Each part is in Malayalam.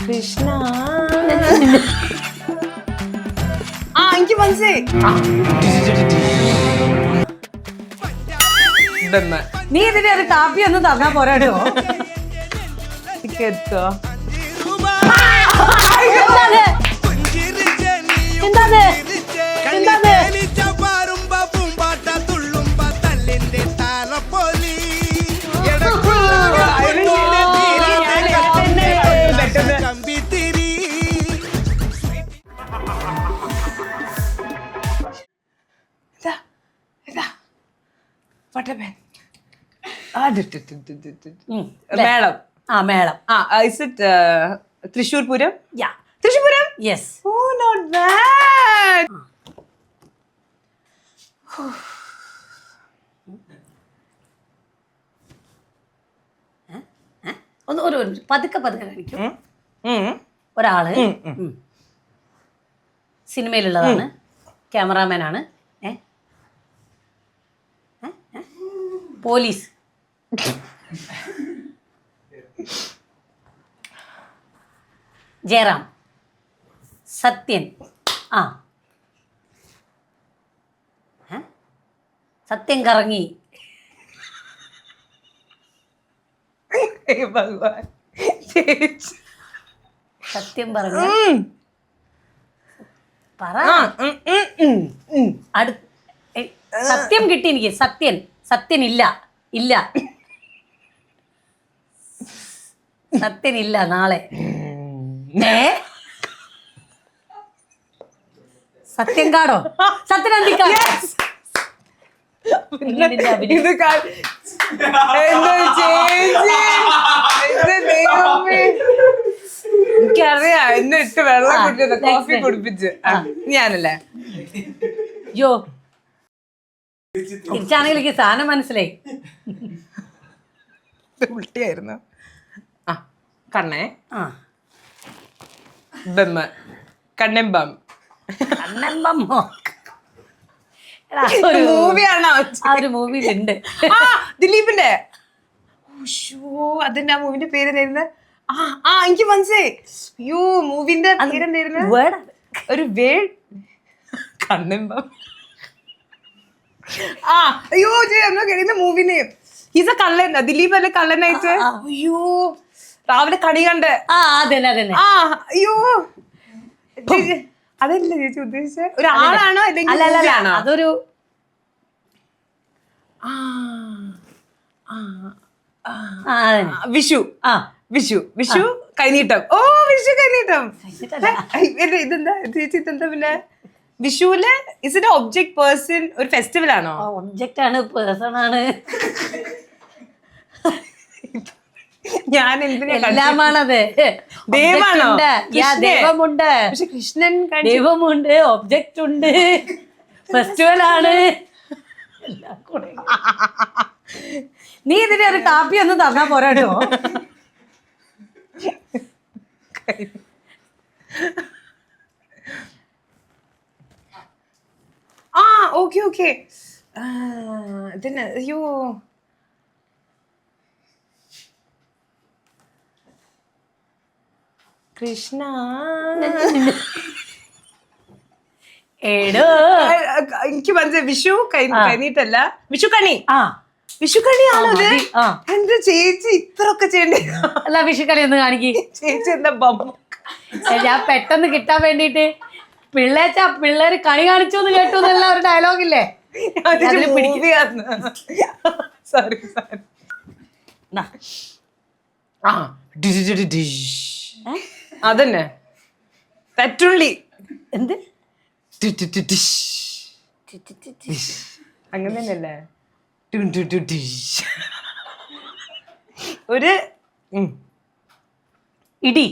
കൃഷ്ണ ആ എനിക്ക് മനസ്സിലായി. നീ ഇതിന് ഒരു കാപ്പി ഒന്ന് തന്നാ പോരാടോ. എത്തോ എന്താണ് എന്താണ് മേളം. ആ മേളം. Is it Thrissur Pooram? Yeah. Thrissur Pooram? Yes. Oh, not bad. ഒന്ന് ഒരു പതുക്കെ പതുക്കെ കാണിക്കും. ഉം. ഒരാള് സിനിമയിലുള്ളതാണ്, ക്യാമറാമാൻ ആണ്. പോലീസ്. ജയറാം. സത്യൻ. ആ സത്യം കറങ്ങി. ഭഗവാൻ സത്യം പറഞ്ഞ പറ. സത്യം കിട്ടി എനിക്ക്. സത്യൻ. സത്യനില്ല. ഇല്ല സത്യനില്ല നാളെ. സത്യം കാടോ? സത്യനന്ദിക്കാട്. ഇത് എനിക്കറിയാം. എന്നെ ഇട്ട് വെള്ളം കുടിച്ചത് കോഫി കുടിപ്പിച്ച് ഞാനല്ലേ. യോ തിരിച്ചാണെങ്കിൽ എനിക്ക് സാധനം മനസ്സിലായി. ഉൾട്ടിയായിരുന്നു. ആ കണ്ണേ. ആ ബമ്മ കണ്ണെമ്പം കണ്ണെമ്പമ്മോ? മൂവിയാണോ? ആ ഒരു മൂവിയിലുണ്ട്. ദിലീപിന്റെ. അതിന്റെ ആ മൂവിന്റെ പേരെന്തായിരുന്നു? എനിക്ക് മനസ്സിലായി. അയ്യോ മൂവിന്റെ പേരെന്തായിരുന്നു? ഒരു വേൾ കണ്ണെമ്പം. അയ്യോ എന്നാ മൂവിന് ഈസ കള്ളൻ. ദിലീപ് അല്ലേ കള്ളനായിട്ട്? അയ്യോ രാവിലെ കണി കണ്ട്. അയ്യോ അതല്ല ചേച്ചി ഉദ്ദേശിച്ചത്. ഒരാളാണോ അല്ലെങ്കിൽ അതൊരു വിഷു. വിഷു വിഷു കൈനീട്ടം. ഓ വിഷു കൈനീട്ടം. ഇതെന്താ ചേച്ചി ഇതെന്താ പിന്നെ വിഷുവില് ഇസ് ഇറ്റ് ഒബ്ജക്ട് പേഴ്സൺ? ഒരു ഫെസ്റ്റിവൽ ആണോ? ഒബ്ജക്റ്റ് ആണ്, പേഴ്സൺ ആണ്. ഞാൻ എല്ലാമാണത്. ദൈവമാണോ? ദൈവമുണ്ട്, പക്ഷെ കൃഷ്ണൻ ദൈവമുണ്ട്, ഒബ്ജക്റ്റ് ഉണ്ട്, ഫെസ്റ്റിവൽ ആണ്. നീ ഇതിന് ഒരു കാപ്പി ഒന്ന് തന്നാ പോരാട്ടോ. Okay okay. അയ്യോ കൃഷ്ണ ഏടോ എനിക്ക് മനസ്സിലായി. വിഷു കഴിഞ്ഞിട്ടല്ല, വിഷു കണി. വിഷു കണിയാണോ? എന്താ ചേച്ചി ഇത്രയൊക്കെ ചെയ്യണ്ടേ? അല്ല വിഷുക്കണി ഒന്ന് കാണിക്ക് ചേച്ചി. എന്താ ബൊമ്മ? ഞാൻ പെട്ടെന്ന് കിട്ടാൻ വേണ്ടിട്ട് പിള്ളേര് കണി കാണിച്ചു എന്ന് കേട്ടു എന്നുള്ള ഒരു ഡയലോഗില്ലേ? സോറി അതന്നെ തറ്റുള്ളി. എന്ത് അങ്ങനെ തന്നെയല്ലേ? ഒരു ഇടി.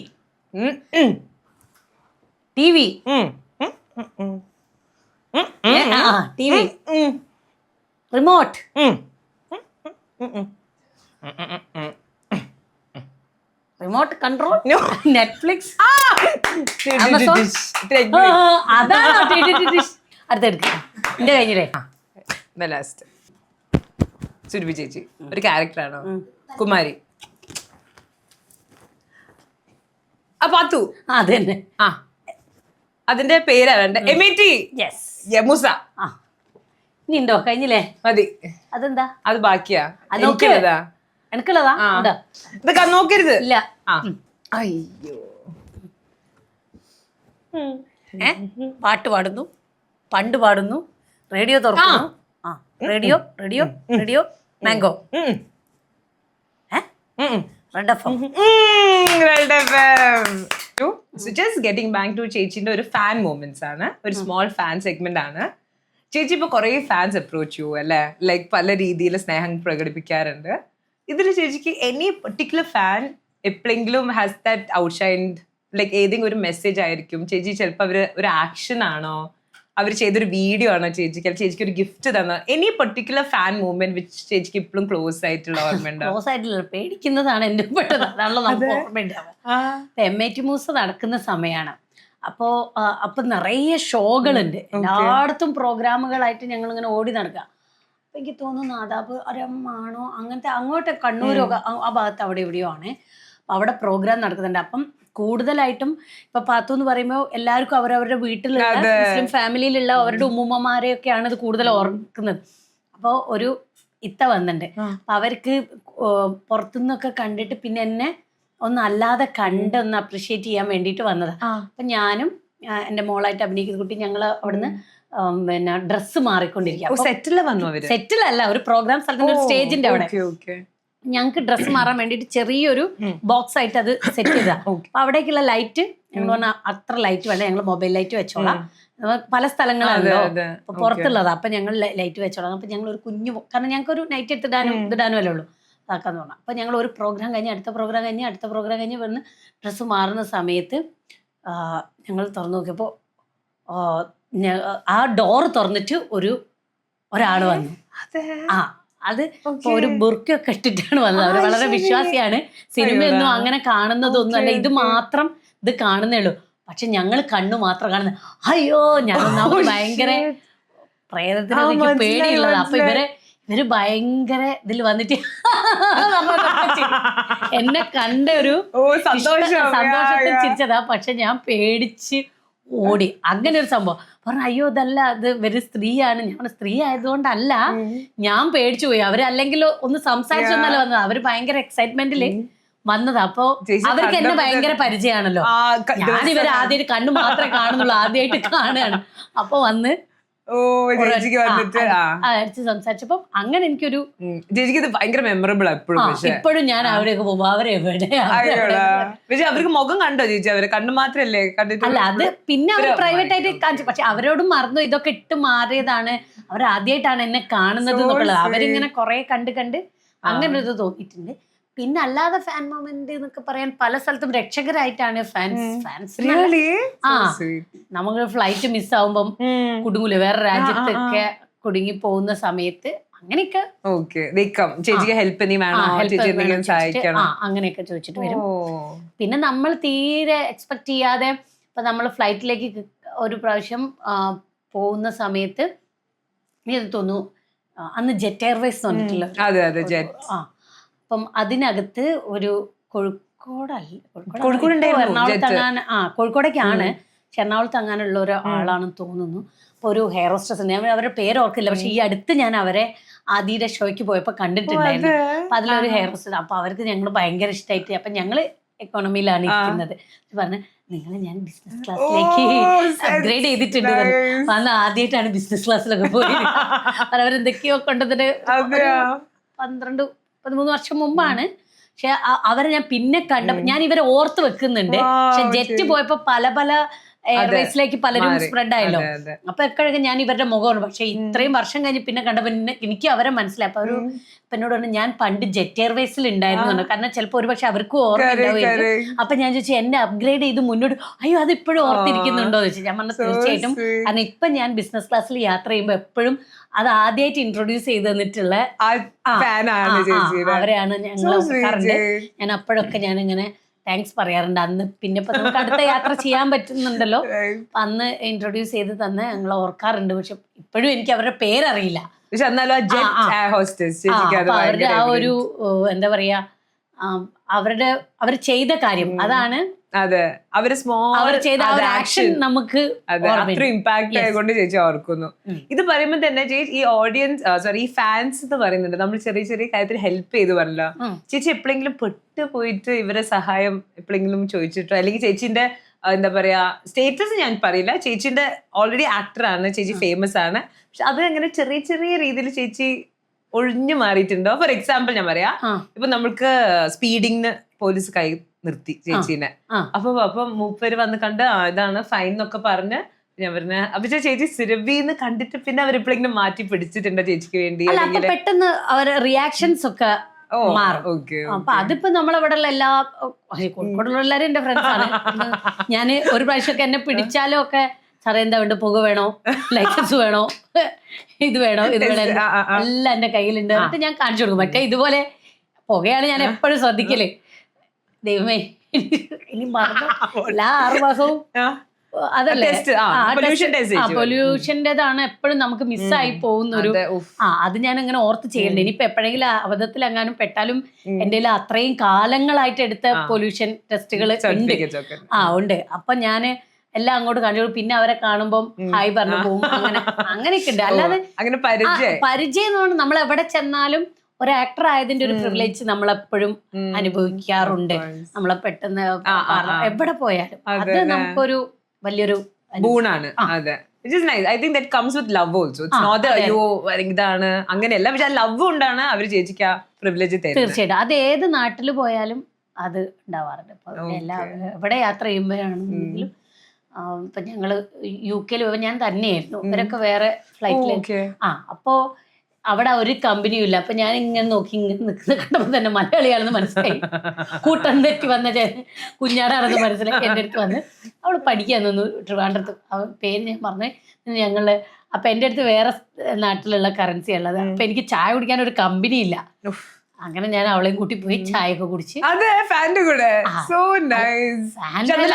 T V. Remote. Remote control. Netflix. അതാണ് അടുത്തെടുക്ക. എന്റെ കഴിഞ്ഞില്ലേ? ലാസ്റ്റ് സുരഭി ചേച്ചി ഒരു ക്യാരക്ടറാണോ? കുമാരി. പാത്തു അത് തന്നെ. ആ അതിന്റെ പേരാ വേണ്ട എമിറ്റി യെസ്. യമൂസ ആ ഇനി ഉണ്ടോ? കഴിഞ്ഞില്ലേ? മതി. അതെന്താ? അത് ബാക്കിയാ. അത് നോക്ക്. എനിക്കുള്ളതാ. എനിക്കുള്ളതാ? ഉണ്ടോ? ഇത് നോക്കരുത്. ഇല്ല. ആ അയ്യോ പാട്ട് പാടുന്നു, പണ്ട് പാടുന്നു, റേഡിയോ തുറക്കുന്നു. ആ radio radio Radio Mango Red F M. Just getting back to ചേച്ചിന്റെ ഒരു ഫാൻ മൂമെന്റ്സ് ആണ്, ഒരു സ്മോൾ ഫാൻ സെഗ്മെന്റ് ആണ്. ചേച്ചി ഇപ്പൊ കുറെ ഫാൻസ് അപ്രോച്ച് ചെയ്യൂ അല്ലെ, ലൈക്ക് പല രീതിയിൽ സ്നേഹം പ്രകടിപ്പിക്കാറുണ്ട്. ഇതിൽ ചേച്ചിക്ക് എനി പെർട്ടിക്കുലർ ഫാൻ എപ്പോഴെങ്കിലും ഹാസ് ദാറ്റ് ഔട്ട്ഷൈൻഡ്, ലൈക്ക് ഏതെങ്കിലും ഒരു മെസ്സേജ് ആയിരിക്കും ചേച്ചി, ചിലപ്പോൾ അവര് ഒരു ആക്ഷൻ ആണോ, അവർ ചെയ്തൊരു വീഡിയോ ആണോ ചേച്ചിക്ക്, ചേച്ചിക്ക് ഒരു ഗിഫ്റ്റ് തന്നോ, any particular fan movement which ചേച്ചിക്ക് ഇപ്പോഴും ക്ലോസ് ആയിട്ടുള്ള ഓർമ്മയുണ്ടോ? ക്ലോസ് ആയിട്ടില്ല, പേടിക്കുന്നതാണ് എന്റെ പെട്ടത്. അതാണല്ലോ നമുക്ക് ഓർമ്മയുണ്ടാവുക. MAT മൂസ നടക്കുന്ന സമയമാണ്. അപ്പൊ നിറയെ ഷോകളുണ്ട്, എല്ലായിടത്തും പ്രോഗ്രാമുകളായിട്ട് ഞങ്ങൾ ഇങ്ങനെ ഓടി നടക്കുക. അപ്പൊ എനിക്ക് തോന്നുന്നു നാദാപുരമാണോ അങ്ങനത്തെ അങ്ങോട്ട് കണ്ണൂരൊക്കെ ആ ഭാഗത്ത് അവിടെ എവിടെയോ ആണ്. അപ്പൊ അവിടെ പ്രോഗ്രാം നടക്കുന്നുണ്ട്. അപ്പം കൂടുതലായിട്ടും ഇപ്പൊ പാത്തു എന്ന് പറയുമ്പോൾ എല്ലാവർക്കും അവരവരുടെ വീട്ടിലുള്ള മുസ്ലിം ഫാമിലിയിലുള്ള അവരുടെ ഉമ്മുമ്മമാരെയൊക്കെയാണ് ഇത് കൂടുതൽ ഓർക്കുന്നത്. അപ്പോൾ ഒരു ഇത്ത വന്നിട്ടുണ്ട്. അപ്പൊ അവർക്ക് പുറത്തുനിന്നൊക്കെ കണ്ടിട്ട് പിന്നെ എന്നെ ഒന്നല്ലാതെ ഒന്ന് അപ്രിഷിയേറ്റ് ചെയ്യാൻ വേണ്ടിയിട്ട് വന്നതാണ്. അപ്പൊ ഞാനും എൻ്റെ മോളായിട്ട് അഭിനയിക്കുന്ന കുട്ടി ഞങ്ങൾ അവിടുന്ന് പിന്നെ ഡ്രസ്സ് മാറിക്കൊണ്ടിരിക്കുക. സെറ്റിലല്ല, ഒരു പ്രോഗ്രാം സ്ഥലത്തിന്റെ ഒരു സ്റ്റേജിന്റെ അവിടെ ഞങ്ങൾക്ക് ഡ്രസ്സ് മാറാൻ വേണ്ടിയിട്ട് ചെറിയൊരു ബോക്സ് ആയിട്ട് അത് സെറ്റ് ചെയ്താ. അപ്പൊ അവിടേക്കുള്ള ലൈറ്റ് ഞങ്ങൾ പറഞ്ഞാൽ അത്ര ലൈറ്റ് വേണ്ട, ഞങ്ങൾ മൊബൈൽ ലൈറ്റ് വെച്ചോളാം, പല സ്ഥലങ്ങളാണല്ലോ അപ്പൊ പുറത്തുള്ളതാ. അപ്പൊ ഞങ്ങൾ ലൈറ്റ് വെച്ചോളാം. അപ്പൊ ഞങ്ങൾ ഒരു കുഞ്ഞു, കാരണം ഞങ്ങൾക്ക് ഒരു നൈറ്റ് എടുത്തിടാനും ഇതിടാനും അല്ലേ ഉള്ളൂ, ഇതാക്കാന്ന് പറഞ്ഞാൽ. അപ്പൊ ഞങ്ങൾ ഒരു പ്രോഗ്രാം കഴിഞ്ഞ് അടുത്ത പ്രോഗ്രാം കഴിഞ്ഞ് വന്ന് ഡ്രസ്സ് മാറുന്ന സമയത്ത് ഞങ്ങൾ തുറന്നു നോക്കിയപ്പോ ആ ഡോറ് തുറന്നിട്ട് ഒരാള് വന്നു. അത് ഒരു ബുർക്കൊക്കെ ഇട്ടിട്ടാണ് വന്നത്. അവർ വളരെ വിശ്വാസിയാണ്, സിനിമയൊന്നും അങ്ങനെ കാണുന്നതൊന്നും അല്ല, ഇത് മാത്രം ഇത് കാണുന്നേ ഉള്ളൂ. പക്ഷെ ഞങ്ങൾ കണ്ണു മാത്രം കാണുന്നത്. അയ്യോ ഞാനൊന്നാമത് ഭയങ്കര പ്രേതത്തിന് പേടിയുള്ളത്. അപ്പൊ ഇവര് ഭയങ്കര ഇതിൽ വന്നിട്ട് എന്നെ കണ്ട ഒരു സന്തോഷത്തിൽ ചിരിച്ചതാ. പക്ഷെ ഞാൻ പേടിച്ച് ഓടി. അങ്ങനെ ഒരു സംഭവം പറഞ്ഞു. അയ്യോ ഇതല്ല, അത് ഒരു സ്ത്രീയാണ്. ഞാൻ സ്ത്രീ ആയതുകൊണ്ടല്ല, ഞാൻ പേടിച്ചു പോയി. അവര് അല്ലെങ്കിൽ ഒന്ന് സംസാരിച്ചൊന്നല്ല വന്നത്, അവര് ഭയങ്കര എക്സൈറ്റ്മെന്റില് വന്നതാ. അപ്പൊ അവർക്ക് എന്നെ ഭയങ്കര പരിചയമാണല്ലോ. ഞാൻ ഇവര് ആദ്യമായിട്ട് കണ്ണു മാത്രമേ കാണുന്നുള്ളൂ, ആദ്യമായിട്ട് കാണുകയാണ്. അപ്പൊ വന്ന് അടിച്ച് സംസാരിച്ചപ്പോ അങ്ങനെ എനിക്കൊരു ഭയങ്കര മെമ്മറബിൾ. ഇപ്പോഴും ഞാൻ അവിടെയൊക്കെ പോകുമ്പോ അവർക്ക് മുഖം കണ്ടോ ചേച്ചി? അവരെ കണ്ണു മാത്രല്ലേ കണ്ടിട്ട്? അല്ല, അത് പിന്നെ അവർ പ്രൈവറ്റ് ആയിട്ട് കാണിച്ചു. പക്ഷെ അവരോടും മറന്നു, ഇതൊക്കെ ഇട്ട് മാറിയതാണ്, അവർ ആദ്യമായിട്ടാണ് എന്നെ കാണുന്നത് എന്നുള്ളത്. അവരിങ്ങനെ കുറെ കണ്ട് അങ്ങനെ ഒരു തോന്നിയിട്ടുണ്ട്. പിന്നെ അല്ലാതെ ഫാൻ മൊമെന്റ് എന്നൊക്കെ പറയാൻ പല സ്ഥലത്തും രക്ഷകരായിട്ടാണ് ഫാൻസ്. നമുക്ക് ഫ്ലൈറ്റ് മിസ്സാവുമ്പം കുടുങ്ങൂല, വേറെ രാജ്യത്തൊക്കെ കുടുങ്ങി പോകുന്ന സമയത്ത് അങ്ങനെയൊക്കെ അങ്ങനെയൊക്കെ ചോദിച്ചിട്ട് വരും. പിന്നെ നമ്മൾ തീരെ എക്സ്പെക്ട് ചെയ്യാതെ ഇപ്പൊ നമ്മൾ ഫ്ലൈറ്റിലേക്ക് ഒരു പ്രാവശ്യം പോകുന്ന സമയത്ത് എനിക്ക് തോന്നുന്നു അന്ന് ജെറ്റ് എയർവേസ് വന്നിട്ടില്ല. അപ്പം അതിനകത്ത് ഒരു കോഴിക്കോടേക്കാണ്, എറണാകുളത്ത് അങ്ങനെയുള്ള ഒരു ആളാണെന്ന് തോന്നുന്നു. അപ്പൊ ഒരു ഹെയർ ഹോസ്റ്റസ്, ഞാൻ അവരുടെ പേര് ഓർക്കില്ല, പക്ഷെ ഈ അടുത്ത് ഞാൻ അവരെ ആദിയുടെ ഷോയ്ക്ക് പോയപ്പോ കണ്ടിട്ടുണ്ടായിരുന്നു. അപ്പൊ അതിലൊരു ഹെയർ ഹോസ്റ്റസ്. അപ്പൊ അവർക്ക് ഞങ്ങൾ ഭയങ്കര ഇഷ്ടമായിട്ട്, അപ്പൊ ഞങ്ങള് എക്കോണമിയിലാണ് ഇരിക്കുന്നത്. പറഞ്ഞ് നിങ്ങൾ ഞാൻ ബിസിനസ് ക്ലാസ്സിലേക്ക് അപ്ഗ്രേഡ് ചെയ്തിട്ടുണ്ട്. അന്ന് ആദ്യമായിട്ടാണ് ബിസിനസ് ക്ലാസ്സിലൊക്കെ പോയി. അവരെന്തൊക്കെയോ കൊണ്ടതിന് 12-13 വർഷം മുമ്പാണ്. പക്ഷെ അവരെ ഞാൻ പിന്നെ ഞാൻ ഇവരെ ഓർത്ത് വെക്കുന്നുണ്ട്. പക്ഷെ ജെറ്റ് പോയപ്പോ പല എയർവേസിലേക്ക് പലരും സ്പ്രെഡ് ആയല്ലോ. അപ്പൊ എപ്പോഴൊക്കെ ഞാൻ ഇവരുടെ മുഖമാണ്. പക്ഷെ ഇത്രയും വർഷം കഴിഞ്ഞ് പിന്നെ കണ്ടപ്പോ എനിക്ക് അവരെ മനസ്സിലായി. അപ്പൊ ഒരു എന്നോട് പറഞ്ഞു, ഞാൻ പണ്ട് ജെറ്റ് എയർവേസിൽ ഉണ്ടായിരുന്നു. കാരണം ചിലപ്പോൾ ഒരു പക്ഷെ അവർക്കും ഓർമ്മ ഉണ്ടാവുമായിരിക്കും. അപ്പൊ ഞാൻ ചോദിച്ചു, എന്നെ അപ്ഗ്രേഡ് ചെയ്ത് മുന്നോട്ട്, അയ്യോ അത് ഇപ്പോഴും ഓർത്തിരിക്കുന്നുണ്ടോ എന്ന് ചോദിച്ചു. ഞാൻ പറഞ്ഞു തീർച്ചയായിട്ടും. കാരണം ഇപ്പൊ ഞാൻ ബിസിനസ് ക്ലാസ്സിൽ യാത്ര ചെയ്യുമ്പോൾ എപ്പോഴും അത് ആദ്യമായിട്ട് ഇൻട്രൊഡ്യൂസ് ചെയ്ത് തന്നിട്ടുള്ള അവരെയാണ് ഞങ്ങൾ ഓർക്കാറുണ്ട്. ഞാൻ അപ്പോഴൊക്കെ ഞാനിങ്ങനെ താങ്ക്സ് പറയാറുണ്ട്. അന്ന് പിന്നെ ഇപ്പൊ നമുക്ക് അടുത്ത യാത്ര ചെയ്യാൻ പറ്റുന്നുണ്ടല്ലോ, അന്ന് ഇൻട്രൊഡ്യൂസ് ചെയ്ത് തന്നെ ഞങ്ങൾ ഓർക്കാറുണ്ട്. പക്ഷെ ഇപ്പോഴും എനിക്ക് അവരുടെ പേരറിയില്ല. അവരുടെ ആ ഒരു എന്താ പറയാ, അവർ ചെയ്ത കാര്യം അതാണ് അതെ അവര് സ്മോൾ അവർ ചെയ്ത ആ ഒരു ആക്ഷൻ നമുക്ക് അതെ അത്ര ഇമ്പാക്ട് ആയതുകൊണ്ട് ചേച്ചി ഓർക്കുന്നു. ഇത് പറയുമ്പോൾ തന്നെ ചേച്ചി ഈ ഓഡിയൻസ് ഈ ഫാൻസ് എന്ന് പറയുന്നുണ്ട് നമ്മൾ ചെറിയ ചെറിയ കാര്യത്തിൽ ഹെൽപ്പ് ചെയ്ത് പറഞ്ഞല്ലോ. ചേച്ചി എപ്പോഴെങ്കിലും പെട്ടു പോയിട്ട് ഇവരെ സഹായം എപ്പോഴെങ്കിലും ചോദിച്ചിട്ടോ അല്ലെങ്കിൽ ചേച്ചിന്റെ എന്താ പറയാ സ്റ്റേറ്റസ് ഞാൻ പറയില്ല, ചേച്ചിന്റെ ഓൾറെഡി ആക്ടറാണ്, ചേച്ചി ഫേമസ് ആണ്, പക്ഷെ അത് അങ്ങനെ ചെറിയ ചെറിയ രീതിയിൽ ചേച്ചി ഒഴിഞ്ഞു മാറിയിട്ടുണ്ടോ? ഫോർ എക്സാമ്പിൾ ഞാൻ പറയാ, ഇപ്പൊ നമ്മൾക്ക് സ്പീഡിങ്ങിന് പോലീസ് കൈ നിർത്തി ചേച്ചീനെ, അപ്പൊ മൂപ്പര് വന്ന് കണ്ട് ഇതാണ് ഫൈൻ എന്നൊക്കെ പറഞ്ഞ് ഞാൻ പറഞ്ഞ അപ്പൊ ചേച്ചി സുരഭിന്ന് കണ്ടിട്ട് പിന്നെ അവരെപ്പോഴെങ്കിലും മാറ്റി പിടിച്ചിട്ടുണ്ടോ ചേച്ചിക്ക് വേണ്ടി? പെട്ടെന്ന് അവരെ റിയാക്ഷൻസ് ഒക്കെ മാറും. അപ്പൊ അതിപ്പോ നമ്മളവിടെ എല്ലാ കോഴിക്കോടുള്ള എല്ലാരും എന്റെ ഫ്രണ്ട്സ് ആണ്. ഞാന് ഒരു പ്രാവശ്യമൊക്കെ എന്നെ പിടിച്ചാലും ഒക്കെ സാറേ എന്താ വേണ്ട, പുക വേണോ, ലൈസൻസ് വേണോ, ഇത് വേണോ, ഇത് വേണോ, എല്ലാം എന്റെ കയ്യിലുണ്ട്. എന്നിട്ട് ഞാൻ കാണിച്ചു കൊടുക്കും. മറ്റേ ഇതുപോലെ പുകയാണ് ഞാൻ എപ്പോഴും ശ്രദ്ധിക്കല്. ദൈവമേ ഇനി മറന്നു എല്ലാ 6 മാസവും അതല്ലേ പൊല്യൂഷന്റേതാണ് എപ്പോഴും നമുക്ക് മിസ്സായി പോകുന്ന ഒരു അത് ഞാൻ അങ്ങനെ ഓർത്ത് ചെയ്യണ്ടേ. ഇനിയിപ്പോ എപ്പോഴെങ്കിലും അബദ്ധത്തിൽ എങ്ങാനും പെട്ടാലും എന്റെ അത്രയും കാലങ്ങളായിട്ട് എടുത്ത പൊല്യൂഷൻ ടെസ്റ്റുകൾ ഉണ്ട്. ഉണ്ട്. അപ്പൊ ഞാന് എല്ലാം അങ്ങോട്ട് കാണിച്ചു. പിന്നെ അവരെ കാണുമ്പോൾ ഹായ് പറഞ്ഞു പോകും. അങ്ങനെയൊക്കെ ഉണ്ട്. അല്ലാതെ പരിചയം എന്ന് പറഞ്ഞാൽ നമ്മൾ എവിടെ ചെന്നാലും ഒരു ആക്ടർ ആയതിന്റെ ഒരു പ്രിവിലേജ് നമ്മളെപ്പോഴും അനുഭവിക്കാറുണ്ട്. നമ്മളെ പെട്ടെന്ന് എവിടെ പോയാലും അത് നമുക്കൊരു വലിയൊരു ബൂണാണ്. അതെ, I think that comes with love also. It's not അയ്യോ ഇതാണ് അങ്ങനെയല്ല, പക്ഷെ ആ ലവ് കൊണ്ടാണ് അവര് ചേച്ചിക്ക് ആ പ്രിവിലേജ് തരുന്നത്. തീർച്ചയായിട്ടും അത് ഏത് നാട്ടിൽ പോയാലും അത് ഉണ്ടാവാറുണ്ട്. ഇപ്പൊ എവിടെ യാത്ര ചെയ്യുമ്പോഴാണെങ്കിലും ഇപ്പൊ ഞങ്ങള് UK ഞാൻ തന്നെയായിരുന്നു, ഇവരൊക്കെ വേറെ ഫ്ലൈറ്റിലേക്ക്. അപ്പോ അവിടെ ഒരു കമ്പനിയും ഇല്ല. അപ്പൊ ഞാൻ ഇങ്ങനെ നോക്കി ഇങ്ങനെ നിൽക്കുന്ന കണ്ടപ്പോൾ തന്നെ മലയാളിയാണെന്ന് മനസ്സിലായി. കൂട്ടം തെറ്റി വന്ന കുഞ്ഞാടാണെന്ന് മനസ്സിലാക്കി എൻ്റെ അടുത്ത് വന്ന് അവള് പഠിക്കാൻ നിന്നു ട്രിവാൻഡ്രത്ത്. പേര് ഞാൻ പറഞ്ഞു. ഞങ്ങള് അപ്പൊ എൻ്റെ അടുത്ത് വേറെ നാട്ടിലുള്ള കറൻസി ഉള്ളത്. അപ്പൊ എനിക്ക് ചായ കുടിക്കാൻ ഒരു കമ്പനി ഇല്ല. അങ്ങനെ ഞാൻ അവളെയും കൂട്ടി പോയി ചായ ഒക്കെ കുടിച്ച്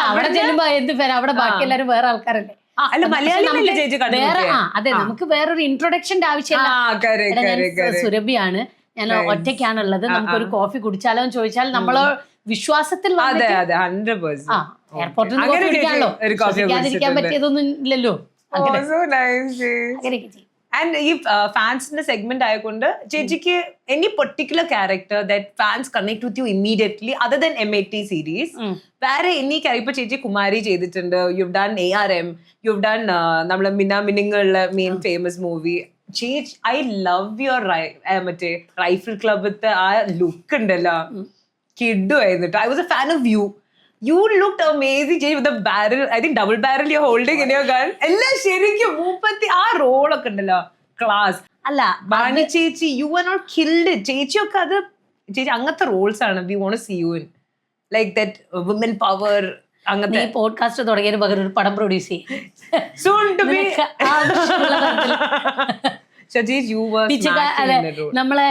അവിടെ ചെല്ലുമ്പോ എന്ത് ഫാൻ, അവിടെ ബാക്കി എല്ലാരും വേറെ ആൾക്കാരല്ലേ. വേറെ അതെ നമുക്ക് വേറൊരു ഇൻട്രൊഡക്ഷന്റെ ആവശ്യമില്ല. സുരഭിയാണ്, ഞാൻ ഒറ്റയ്ക്കാണുള്ളത്, നമുക്കൊരു കോഫി കുടിച്ചാലോ എന്ന് ചോദിച്ചാൽ നമ്മള് വിശ്വാസത്തിൽ എയർപോർട്ടിൽ നിന്ന് കോഫി കുടിക്കാണല്ലോ, വിശ്വസിക്കാതിരിക്കാൻ പറ്റിയതൊന്നും ഇല്ലല്ലോ. അങ്ങനെയൊക്കെ ചെയ്യും. ആൻഡ് ഈ ഫാൻസിന്റെ സെഗ്മെന്റ് ആയതുകൊണ്ട് ചേച്ചിക്ക് any particular character that fans connect with you immediately other than MAT series വേറെ എനി ഇപ്പൊ ചേച്ചി കുമാരി ചെയ്തിട്ടുണ്ട്, you've done ARM, you've done നമ്മളെ മിന്നുകളുടെ മെയിൻ ഫേമസ് മൂവി. ചേച്ചി ഐ ലവ് യുവർ മറ്റേ റൈഫിൾ ക്ലബത്തെ ആ ലുക്ക് ഉണ്ടല്ലോ, കിഡുമായിരുന്നു. I was a fan of you. You looked amazing, ചേച്ചി, with the barrel. I think double barrel you're holding in your gun. എല്ലാം ശരിക്കും മൂപ്പത്തി ആ റോളൊക്കെ ഉണ്ടല്ലോ ക്ലാസ്. അല്ല ബാണി ചേച്ചി, യു ആർ നോട്ട് കിൽഡ്. ചേച്ചിയൊക്കെ അത് ചേച്ചി അങ്ങനത്തെ റോൾസ് ആണ് we want to see you in, like that woman power. അങ്ങനത്തെ പോഡ്കാസ്റ്റ് തുടങ്ങിയതിന് പകരം ഒരു പടം പ്രൊഡ്യൂസ് ചെയ്യും. നമ്മളെ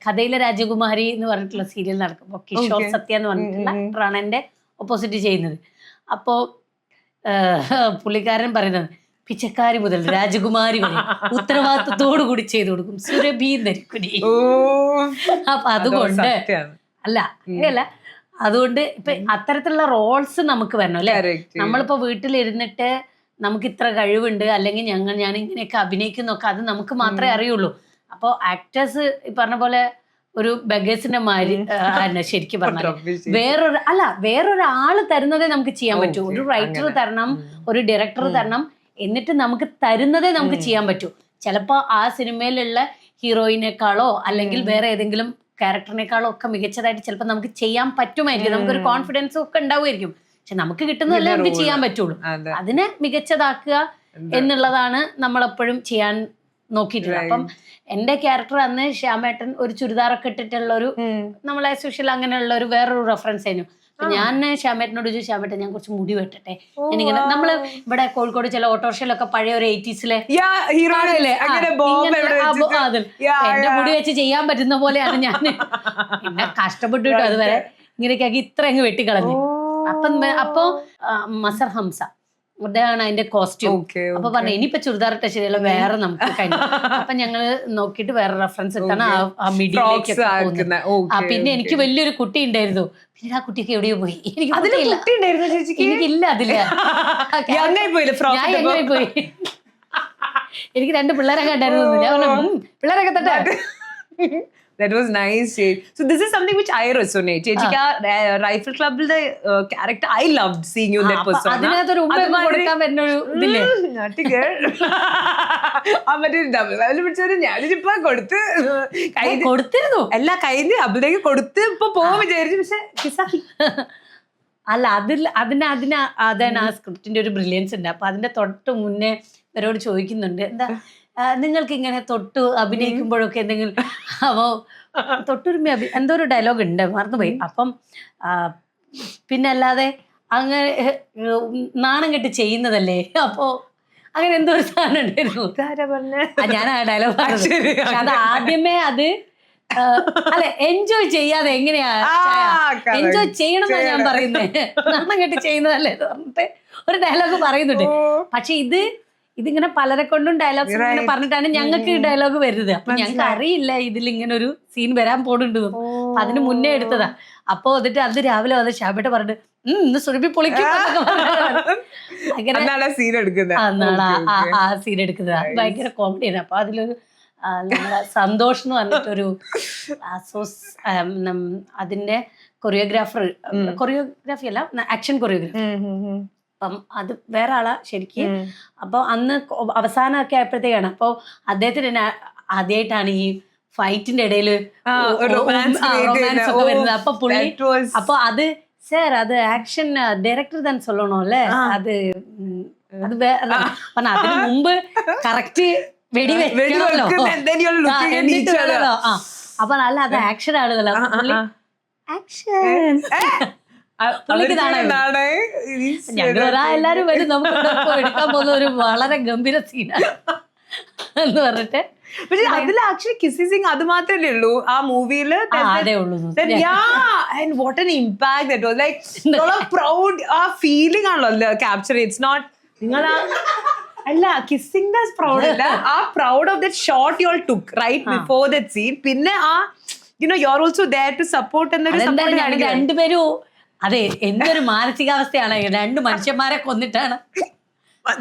കഥയിലെ രാജകുമാരി എന്ന് പറഞ്ഞിട്ടുള്ള സീരിയൽ നടക്കുമ്പോ കിഷോർ സത്യ എന്ന് പറഞ്ഞിട്ടുള്ള ആക്ടറാണ് എന്റെ ഓപ്പോസിറ്റ് ചെയ്യുന്നത്. അപ്പോ പുള്ളിക്കാരൻ പറയുന്നത് പിച്ചക്കാരി മുതൽ രാജകുമാരി വരെ ഉത്തരവാദിത്വത്തോടു കൂടി ചെയ്തു കൊടുക്കും സുരഭി നരിക്കുടി. അപ്പൊ അതുകൊണ്ട് അല്ല അതുകൊണ്ട് ഇപ്പൊ അത്തരത്തിലുള്ള റോൾസ് നമുക്ക് വരണം അല്ലെ. നമ്മളിപ്പോ വീട്ടിലിരുന്നിട്ട് നമുക്ക് ഇത്ര കഴിവുണ്ട് അല്ലെങ്കിൽ ഞാൻ ഇങ്ങനെയൊക്കെ അഭിനയിക്കുന്നൊക്കെ അത് നമുക്ക് മാത്രമേ അറിയുള്ളൂ. അപ്പോൾ ആക്ടേഴ്സ് ഈ പറഞ്ഞ പോലെ ഒരു ബഗേഴ്സിന്റെ മാതിരി ശരിക്കും പറഞ്ഞാൽ വേറൊരാള് തരുന്നതേ നമുക്ക് ചെയ്യാൻ പറ്റൂ. ഒരു റൈറ്റർ തരണം, ഒരു ഡയറക്ടർ തരണം, എന്നിട്ട് നമുക്ക് തരുന്നതേ നമുക്ക് ചെയ്യാൻ പറ്റൂ. ചിലപ്പോൾ ആ സിനിമയിലുള്ള ഹീറോയിനേക്കാളോ അല്ലെങ്കിൽ വേറെ ഏതെങ്കിലും ക്യാരക്ടറിനേക്കാളോ ഒക്കെ മികച്ചതായിട്ട് ചിലപ്പോൾ നമുക്ക് ചെയ്യാൻ പറ്റുമായിരിക്കും. നമുക്കൊരു കോൺഫിഡൻസും ഒക്കെ ഉണ്ടാവുമായിരിക്കും. പക്ഷെ നമുക്ക് കിട്ടുന്നതല്ലേ നമുക്ക് ചെയ്യാൻ പറ്റുള്ളൂ. അതിനെ മികച്ചതാക്കുക എന്നുള്ളതാണ് നമ്മളെപ്പോഴും ചെയ്യാൻ നോക്കിയിട്ടുള്ളത്. അപ്പം എന്റെ ക്യാരക്ടർ അന്ന് ശ്യാമേട്ടൻ ഒരു ചുരിദാറൊക്കെ ഇട്ടിട്ടുള്ള ഒരു നമ്മളെ സോഷ്യൽ അങ്ങനെയുള്ള ഒരു വേറൊരു റെഫറൻസ് ആയിരുന്നു. ഞാൻ ശ്യാമേട്ടനോട് ചോദിച്ചു, ശ്യാമേട്ടൻ ഞാൻ കുറച്ച് മുടി വെട്ടട്ടെ. എനിങ്ങനെ നമ്മള് ഇവിടെ കോഴിക്കോട് ചില ഓട്ടോറിക്ഷയിലൊക്കെ പഴയ ഒരു 80s എന്റെ മുടി വെച്ച് ചെയ്യാൻ പറ്റുന്ന പോലെയാണ് ഞാൻ പിന്നെ കഷ്ടപ്പെട്ടു കേട്ടോ. അതുവരെ ഇങ്ങനെയൊക്കെ ആക്കി ഇത്ര അങ്ങ് വെട്ടിക്കളഞ്ഞു. അപ്പൊ മസർ ഹംസ അതാണ് അതിന്റെ കോസ്റ്റ്യൂം. Okay, അപ്പൊ പറഞ്ഞു ഇനിയിപ്പോ ചുരിദാർ ഇട്ട ശരിയല്ല, വേറെ നമുക്ക് കഴിഞ്ഞു. അപ്പൊ ഞങ്ങള് നോക്കിയിട്ട് വേറെ റെഫറൻസ് എടുത്താണ് ആ മിഡിയിലേക്ക് പോകുന്നത്. പിന്നെ എനിക്ക് വലിയൊരു കുട്ടി ഉണ്ടായിരുന്നു. പിന്നെ ആ കുട്ടിക്ക് എവിടെയോ പോയി. എനിക്ക് എനിക്കില്ല അതില്ല. ഞാൻ എങ്ങനെ പോയി. എനിക്ക് 2 പിള്ളേരൊക്കെ ഉണ്ടായിരുന്നു. ഞാൻ പറഞ്ഞു പിള്ളേരൊക്കെ തട്ടെ. That was nice. So this is something which I resonate. ചേച്ചിക്ക് ആ റൈഫിൾ ക്ലബിലെ character I loved seeing you in that persona. അതിനകത്തൊരു ഉമ്മ കൊടുക്കാൻ വരുന്ന ഒരു ഇതില്ലേ, ഞാനിപ്പോ കൊടുത്തിരുന്നു. എല്ലാ കഴിഞ്ഞ് അഭിലേക്ക് കൊടുത്ത് ഇപ്പൊ പോവാൻ വിചാരിച്ചു. പക്ഷെ അല്ല അതാണ് ആ സ്ക്രിപ്റ്റിന്റെ ഒരു ബ്രില്യൻസ് ഉണ്ട്. അപ്പൊ അതിന്റെ തൊട്ട് മുന്നേ ഇവരോട് ചോദിക്കുന്നുണ്ട്, എന്താ നിങ്ങൾക്ക് ഇങ്ങനെ തൊട്ട് അഭിനയിക്കുമ്പോഴൊക്കെ എന്തെങ്കിലും. അപ്പോ തൊട്ടുരുമ എന്തോ ഒരു ഡയലോഗ് ഉണ്ട്, മറന്നുപോയി. അപ്പം പിന്നെ അല്ലാതെ അങ്ങനെ നാണം കെട്ട് ചെയ്യുന്നതല്ലേ, അപ്പോ അങ്ങനെ എന്തോ ഒരു സാധനം ഉണ്ടായിരുന്നു. ഞാൻ ആ ഡയലോഗ് പറഞ്ഞു. അത് ആദ്യമേ അത് അല്ലെ എൻജോയ് ചെയ്യാതെ എങ്ങനെയാ എൻജോയ് ചെയ്യണം എന്നാ ഞാൻ പറയുന്നത്, നാണം കെട്ട് ചെയ്യുന്നതല്ലേ പറഞ്ഞിട്ട് ഒരു ഡയലോഗ് പറയുന്നുണ്ട്. പക്ഷെ ഇതിങ്ങനെ പലരെ കൊണ്ടും ഡയലോഗ്സ് ഇങ്ങനെ പറഞ്ഞിട്ടാണ് ഞങ്ങൾക്ക് ഡയലോഗ് വരുന്നത്. അപ്പൊ ഞങ്ങൾക്ക് അറിയില്ല ഇതിൽ ഇങ്ങനെ ഒരു സീൻ വരാൻ പോണുണ്ട്. അപ്പൊ അതിന് മുന്നേ എടുത്തതാ. അപ്പൊ എന്നിട്ട് അത് രാവിലെ വന്ന് ഷാബേട്ട പറഞ്ഞിട്ട് ഇന്ന് സുരഭി പൊളിക്കും അങ്ങനെ സീൻ എടുക്കുന്നത്. ആ സീൻ എടുക്കുന്നത് ഭയങ്കര കോമഡിയാണ്. അപ്പൊ അതിലൊരു നമ്മുടെ സന്തോഷ് എന്ന് പറഞ്ഞിട്ടൊരു അതിന്റെ കൊറിയോഗ്രാഫി അല്ല, ആക്ഷൻ കൊറിയോഗ്രാഫി. അപ്പം അത് വേറെ ആളാ ശരിക്കും. അപ്പൊ അന്ന് അവസാനമൊക്കെ ആയപ്പോഴത്തേക്കാണ്. അപ്പൊ അദ്ദേഹത്തിന് ആദ്യമായിട്ടാണ് ഈ ഫൈറ്റിന്റെ ഇടയിൽ റൊമാൻസ് ഒക്കെ വരുന്നത്. അപ്പൊ പുള്ളി അപ്പൊ അത് സാർ അത് ആക്ഷൻ ഡയറക്ടർ തന്നെ சொல்லணும் അല്ലേ, അത് പറഞ്ഞ അതിന് മുമ്പ് കറക്റ്റ് വെടി വെക്കണമല്ലോ. അപ്പൊ അല്ല അത് ആക്ഷൻ ആളുകളാ. ആക്ഷൻ എല്ലാരും വരും, നമുക്ക് എടുക്കാൻ പോകുന്ന ഒരു വളരെ ഗംഭീര സീനാണ് എന്ന് പറഞ്ഞിട്ട്. പക്ഷെ അതിൽ ആക്ച്വലി കിസ്സിങ് അത് മാത്രമല്ലേ ഉള്ളൂ ആ മൂവിയില്. അതേ ഉള്ളൂ. What an impact that was. Like proud ആ ഫീലിംഗ് ആണല്ലോ ക്യാപ്ചർ. ഇറ്റ്സ് നോട്ട് നിങ്ങൾ അല്ല കിസ്സിങ് ദാസ് പ്രൗഡ് അല്ല, ആ proud of that shot you all took right before that scene. പിന്നെ ആ you are also there to support എന്നൊരു രണ്ടുപേരും. അതെ, എന്തൊരു മാനസികാവസ്ഥയാണ്. 2 മനുഷ്യന്മാരെ കൊന്നിട്ടാണ്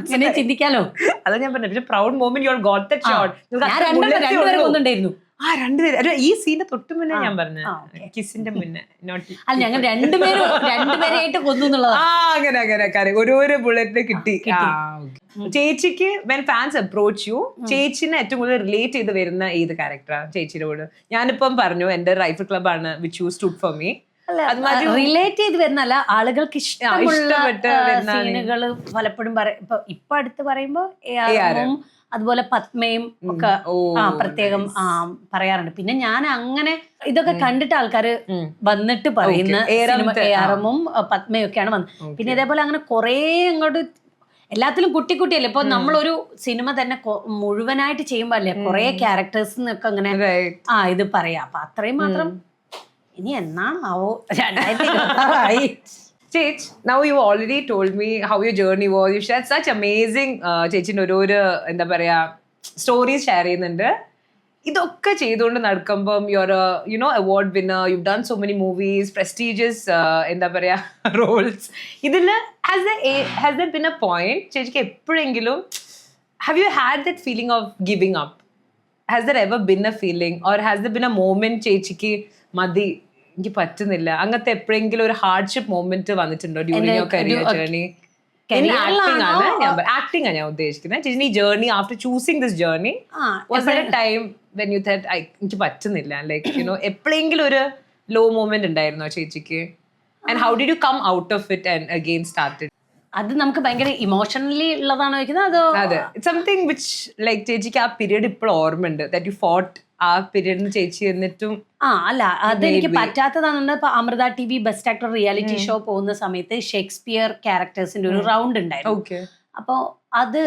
ഇങ്ങനെ ചിന്തിക്കാലോ. അതാ ഞാൻ പറഞ്ഞത്. പക്ഷെ proud moment you all got that shot. ഞാൻ രണ്ടുപേരെ കൊന്നിട്ടുണ്ടായിരുന്നു. രണ്ടുപേര് ഈ സീന്റെ തൊട്ട് മുന്നേ ഞാൻ പറഞ്ഞ കിസിന്റെ മുന്നേ. അല്ല ഞങ്ങൾ രണ്ടുപേരായിട്ട് കൊന്നു എന്നുള്ളതാ. അങ്ങനെ ഓരോരോ ബുള്ളറ്റ് കിട്ടി. ചേച്ചിക്ക് വെൻ ഫാൻസ് അപ്രോച്ച് യു, ചേച്ചിനെ ഏറ്റവും കൂടുതൽ റിലേറ്റ് ചെയ്ത് വരുന്ന ഏത് ക്യാരക്ടറാണ് ചേച്ചിയുടെ കൂടെ? ഞാനിപ്പം പറഞ്ഞു എന്റെ റൈഫിൾ ക്ലബ് ആണ് which you stood for me. Relate ചെയ്ത് വരുന്നല്ല, ആളുകൾക്ക് ഇഷ്ടപ്പെട്ട സീനുകൾ പലപ്പോഴും ഇപ്പൊ അടുത്ത് പറയുമ്പോ അതുപോലെ പത്മയും ഒക്കെ പ്രത്യേകം പറയാറുണ്ട്. പിന്നെ ഞാൻ അങ്ങനെ ഇതൊക്കെ കണ്ടിട്ട് ആൾക്കാര് വന്നിട്ട് പറയുന്ന ARM-ഉം പത്മയും ഒക്കെയാണ് വന്നത്. പിന്നെ ഇതേപോലെ അങ്ങനെ കുറെ അങ്ങോട്ട് എല്ലാത്തിലും കുട്ടിയല്ലേ. ഇപ്പൊ നമ്മളൊരു സിനിമ തന്നെ മുഴുവനായിട്ട് ചെയ്യുമ്പോ അല്ലേ കുറെ ക്യാരക്ടേഴ്സിനൊക്കെ അങ്ങനെ ഇത് പറയാം. അപ്പൊ അത്രയും മാത്രം. ഇനി എന്നാണാവോ 2026 Chech, now you already told me how your journey was. You shared such amazing ചേച്ചിന്റെ ഓരോരോ എന്താ പറയാ സ്റ്റോറീസ് ഷെയർ ചെയ്യുന്നുണ്ട്. ഇതൊക്കെ ചെയ്തുകൊണ്ട് നടക്കുമ്പം you know award winner, you done so many movies, prestigious എന്താ പറയാ റോൾസ്. ഇതില് has there been a point ചേച്ചിക്ക് എപ്പോഴെങ്കിലും have you had that feeling of giving up? Has there ever been a feeling or has there been a moment ചേച്ചിക്ക് മതി എനിക്ക് പറ്റുന്നില്ല അങ്ങനത്തെ എപ്പോഴെങ്കിലും ഒരു ഹാർഡ്ഷിപ്പ് മൊമെന്റ് വന്നിട്ടുണ്ടോ during your career journey? Acting ആണ് ഞാൻ ഉദ്ദേശിക്കുന്നത്. ചേച്ചി ഈ journey after choosing this journey was there A time when you thought എനിക്ക് പറ്റുന്നില്ല, ലൈക്ക് യുനോ എപ്പോഴെങ്കിലും ഒരു ലോ മൊമെന്റ് ഉണ്ടായിരുന്നോ ചേച്ചിക്ക്? And how did you come out of it and again started? അത് നമുക്ക് ഭയങ്കര ഇമോഷണലി ഉള്ളതാണോ ചോദിക്കുന്നത്? അതോ അതെ സംതിങ് വിച്ച് ലൈക്ക് ചേച്ചിക്ക് ആ പീരീഡ് ഇപ്പോഴും ഓർമ്മയുണ്ട് ദാറ്റ് യു ഫോട്ട് ആ പീരീഡിന് ചേച്ചി എന്നിട്ടും? അല്ല അതെനിക്ക് പറ്റാത്തതാണ്. ഇപ്പൊ Amrita TV best actor reality show പോകുന്ന സമയത്ത് ഷേക്സ്പിയർ ക്യാരക്ടേഴ്സിന്റെ ഒരു റൗണ്ട് ഉണ്ടായിരുന്നു. അപ്പോൾ അത്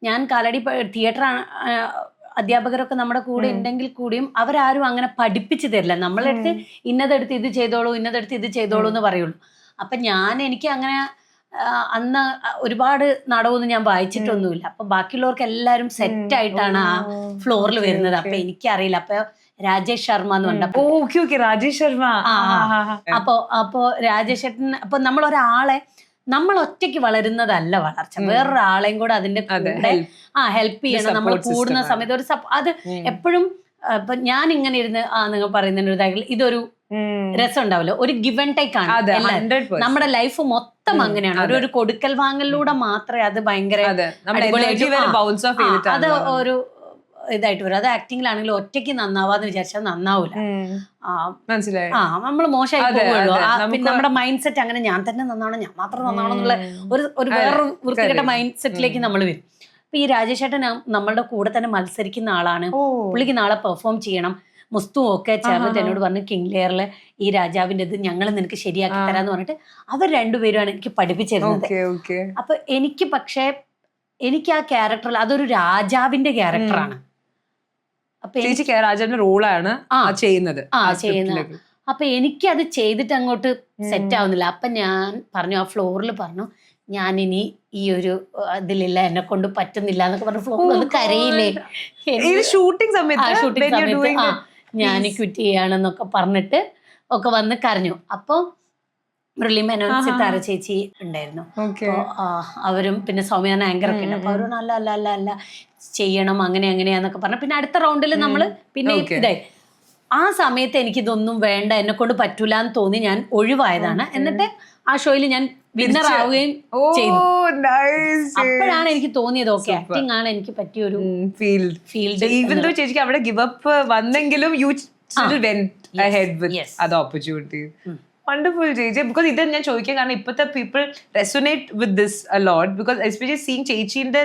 ഞാൻ കാലടി തിയേറ്റർ അധ്യാപകരൊക്കെ നമ്മുടെ കൂടെ ഉണ്ടെങ്കിൽ കൂടിയും അവരാരും അങ്ങനെ പഠിപ്പിച്ചു തരില്ല. നമ്മളെടുത്ത് ഇന്നതെടുത്ത് ഇത് ചെയ്തോളൂ, ഇന്നതെടുത്ത് ഇത് ചെയ്തോളൂ എന്ന് പറയുള്ളൂ. അപ്പൊ എനിക്ക് അങ്ങനെ അന്ന് ഒരുപാട് നാടകമൊന്നും ഞാൻ വായിച്ചിട്ടൊന്നുമില്ല. അപ്പൊ ബാക്കിയുള്ളവർക്ക് എല്ലാവരും സെറ്റ് ആയിട്ടാണ് ആ ഫ്ലോറിൽ വരുന്നത്. അപ്പൊ എനിക്കറിയില്ല. അപ്പൊ രാജേഷ് ശർമ്മ എന്ന് പറഞ്ഞ രാജേഷ് ശർമ്മ. അപ്പൊ രാജേഷ് ഏട്ടൻ, അപ്പൊ നമ്മളൊരാളെ നമ്മൾ ഒറ്റയ്ക്ക് വളരുന്നതല്ല വളർച്ച, വേറൊരാളെയും കൂടെ അതിന്റെ കൂടെ ഹെൽപ്പ് ചെയ്യണം. നമ്മൾ കൂടുന്ന സമയത്ത് ഒരു അത് എപ്പോഴും ഇപ്പൊ ഞാൻ ഇങ്ങനെ ഇരുന്ന് നിങ്ങൾ പറയുന്ന ഇതൊരു രസം ഉണ്ടാവല്ലോ, ഒരു ഗിവ് ആൻഡ് ടേക്ക് ആണ്. നമ്മുടെ ലൈഫ് മൊത്തം അങ്ങനെയാണ്. ഒരു കൊടുക്കൽ വാങ്ങലിലൂടെ മാത്രമേ അത് ഭയങ്കര അത് ഒരു ഇതായിട്ട് വരും. അത് ആക്ടിങ്ങിലാണെങ്കിലും ഒറ്റയ്ക്ക് നന്നാവാന്ന് വിചാരിച്ചാൽ നന്നാവൂല. നമ്മൾ മോശമായി പോവുള്ളൂ. പിന്നെ നമ്മുടെ മൈൻഡ് സെറ്റ് അങ്ങനെ ഞാൻ തന്നെ നന്നാവണം, ഞാൻ മാത്രം നന്നാവണം എന്നുള്ള ഒരു വേറൊരു വൃത്തികെട്ട മൈൻഡ് സെറ്റിലേക്ക് നമ്മൾ വരും. അപ്പൊ ഈ രാജേഷ് ഏട്ടൻ നമ്മളുടെ കൂടെ തന്നെ മത്സരിക്കുന്ന ആളാണ്. പുള്ളിക്ക് നാളെ പെർഫോം ചെയ്യണം. മുസ്തുവും ഒക്കെ ചേർന്നിട്ട് എന്നോട് പറഞ്ഞു, കിങ് ലെയറില് ഈ രാജാവിന്റെ ഇത് ഞങ്ങൾ നിനക്ക് ശരിയാക്കി തരാന്ന് പറഞ്ഞിട്ട് അവർ രണ്ടുപേരുമാണ് എനിക്ക് പഠിപ്പിച്ചിരുന്നത്. അപ്പൊ എനിക്ക് പക്ഷേ എനിക്ക് ആ ക്യാരക്ടറിൽ അതൊരു രാജാവിന്റെ ക്യാരക്ടറാണ്. രാജാവിന്റെ റോളാണ് ചെയ്യുന്നത്. അപ്പൊ എനിക്ക് അത് ചെയ്തിട്ട് അങ്ങോട്ട് സെറ്റ് ആവുന്നില്ല. അപ്പൊ ഞാൻ പറഞ്ഞു, ആ ഫ്ലോറിൽ പറഞ്ഞു, ഞാനിനി ഈ ഒരു ഇതിലില്ല, എന്നെ കൊണ്ട് പറ്റുന്നില്ല എന്നൊക്കെ പറഞ്ഞു ഫ്ലോറിൽ ഒന്ന് കരയില്ലേ. ഷൂട്ടിംഗ് സമയത്ത് ഞാൻ ക്വിറ്റ് ചെയ്യാണെന്നൊക്കെ പറഞ്ഞിട്ട് ഒക്കെ വന്ന് കരഞ്ഞു. അപ്പൊ മുരളി മേനോൻ, സിത്താര ചേച്ചി ഉണ്ടായിരുന്നു. അപ്പൊ അവരും പിന്നെ സൗമ്യാന ആങ്കർ ഒക്കെ ഉണ്ട്. അപ്പൊ അവരും അല്ല ചെയ്യണം അങ്ങനെ അങ്ങനെയാന്നൊക്കെ പറഞ്ഞു. പിന്നെ അടുത്ത റൗണ്ടിൽ നമ്മള് പിന്നെ ഇതായി. ആ സമയത്ത് എനിക്കിതൊന്നും വേണ്ട, എന്നെ കൊണ്ട് പറ്റൂല എന്ന് തോന്നി ഞാൻ ഒഴിവായതാണ്. എന്നിട്ട് ആ ഷോയിൽ ഞാൻ വിന്നർ ആവുകയും ചെയ്തു. അപ്പോഴാണ് എനിക്ക് തോന്നിയത് ഓക്കെ ആക്ടിങ് ആണ് എനിക്ക് പറ്റിയൊരു ഫീൽഡ്. ചേച്ചിക്ക് അവിടെ ഗിവ് അപ്പ് വന്നെങ്കിലും you still went ahead with other opportunities. Wonderful, JJ. Because ഇത് ഞാൻ ചോദിക്കാൻ കാരണം ഇപ്പോഴത്തെ people resonate with this a lot because especially seeing ചേച്ചിന്റെ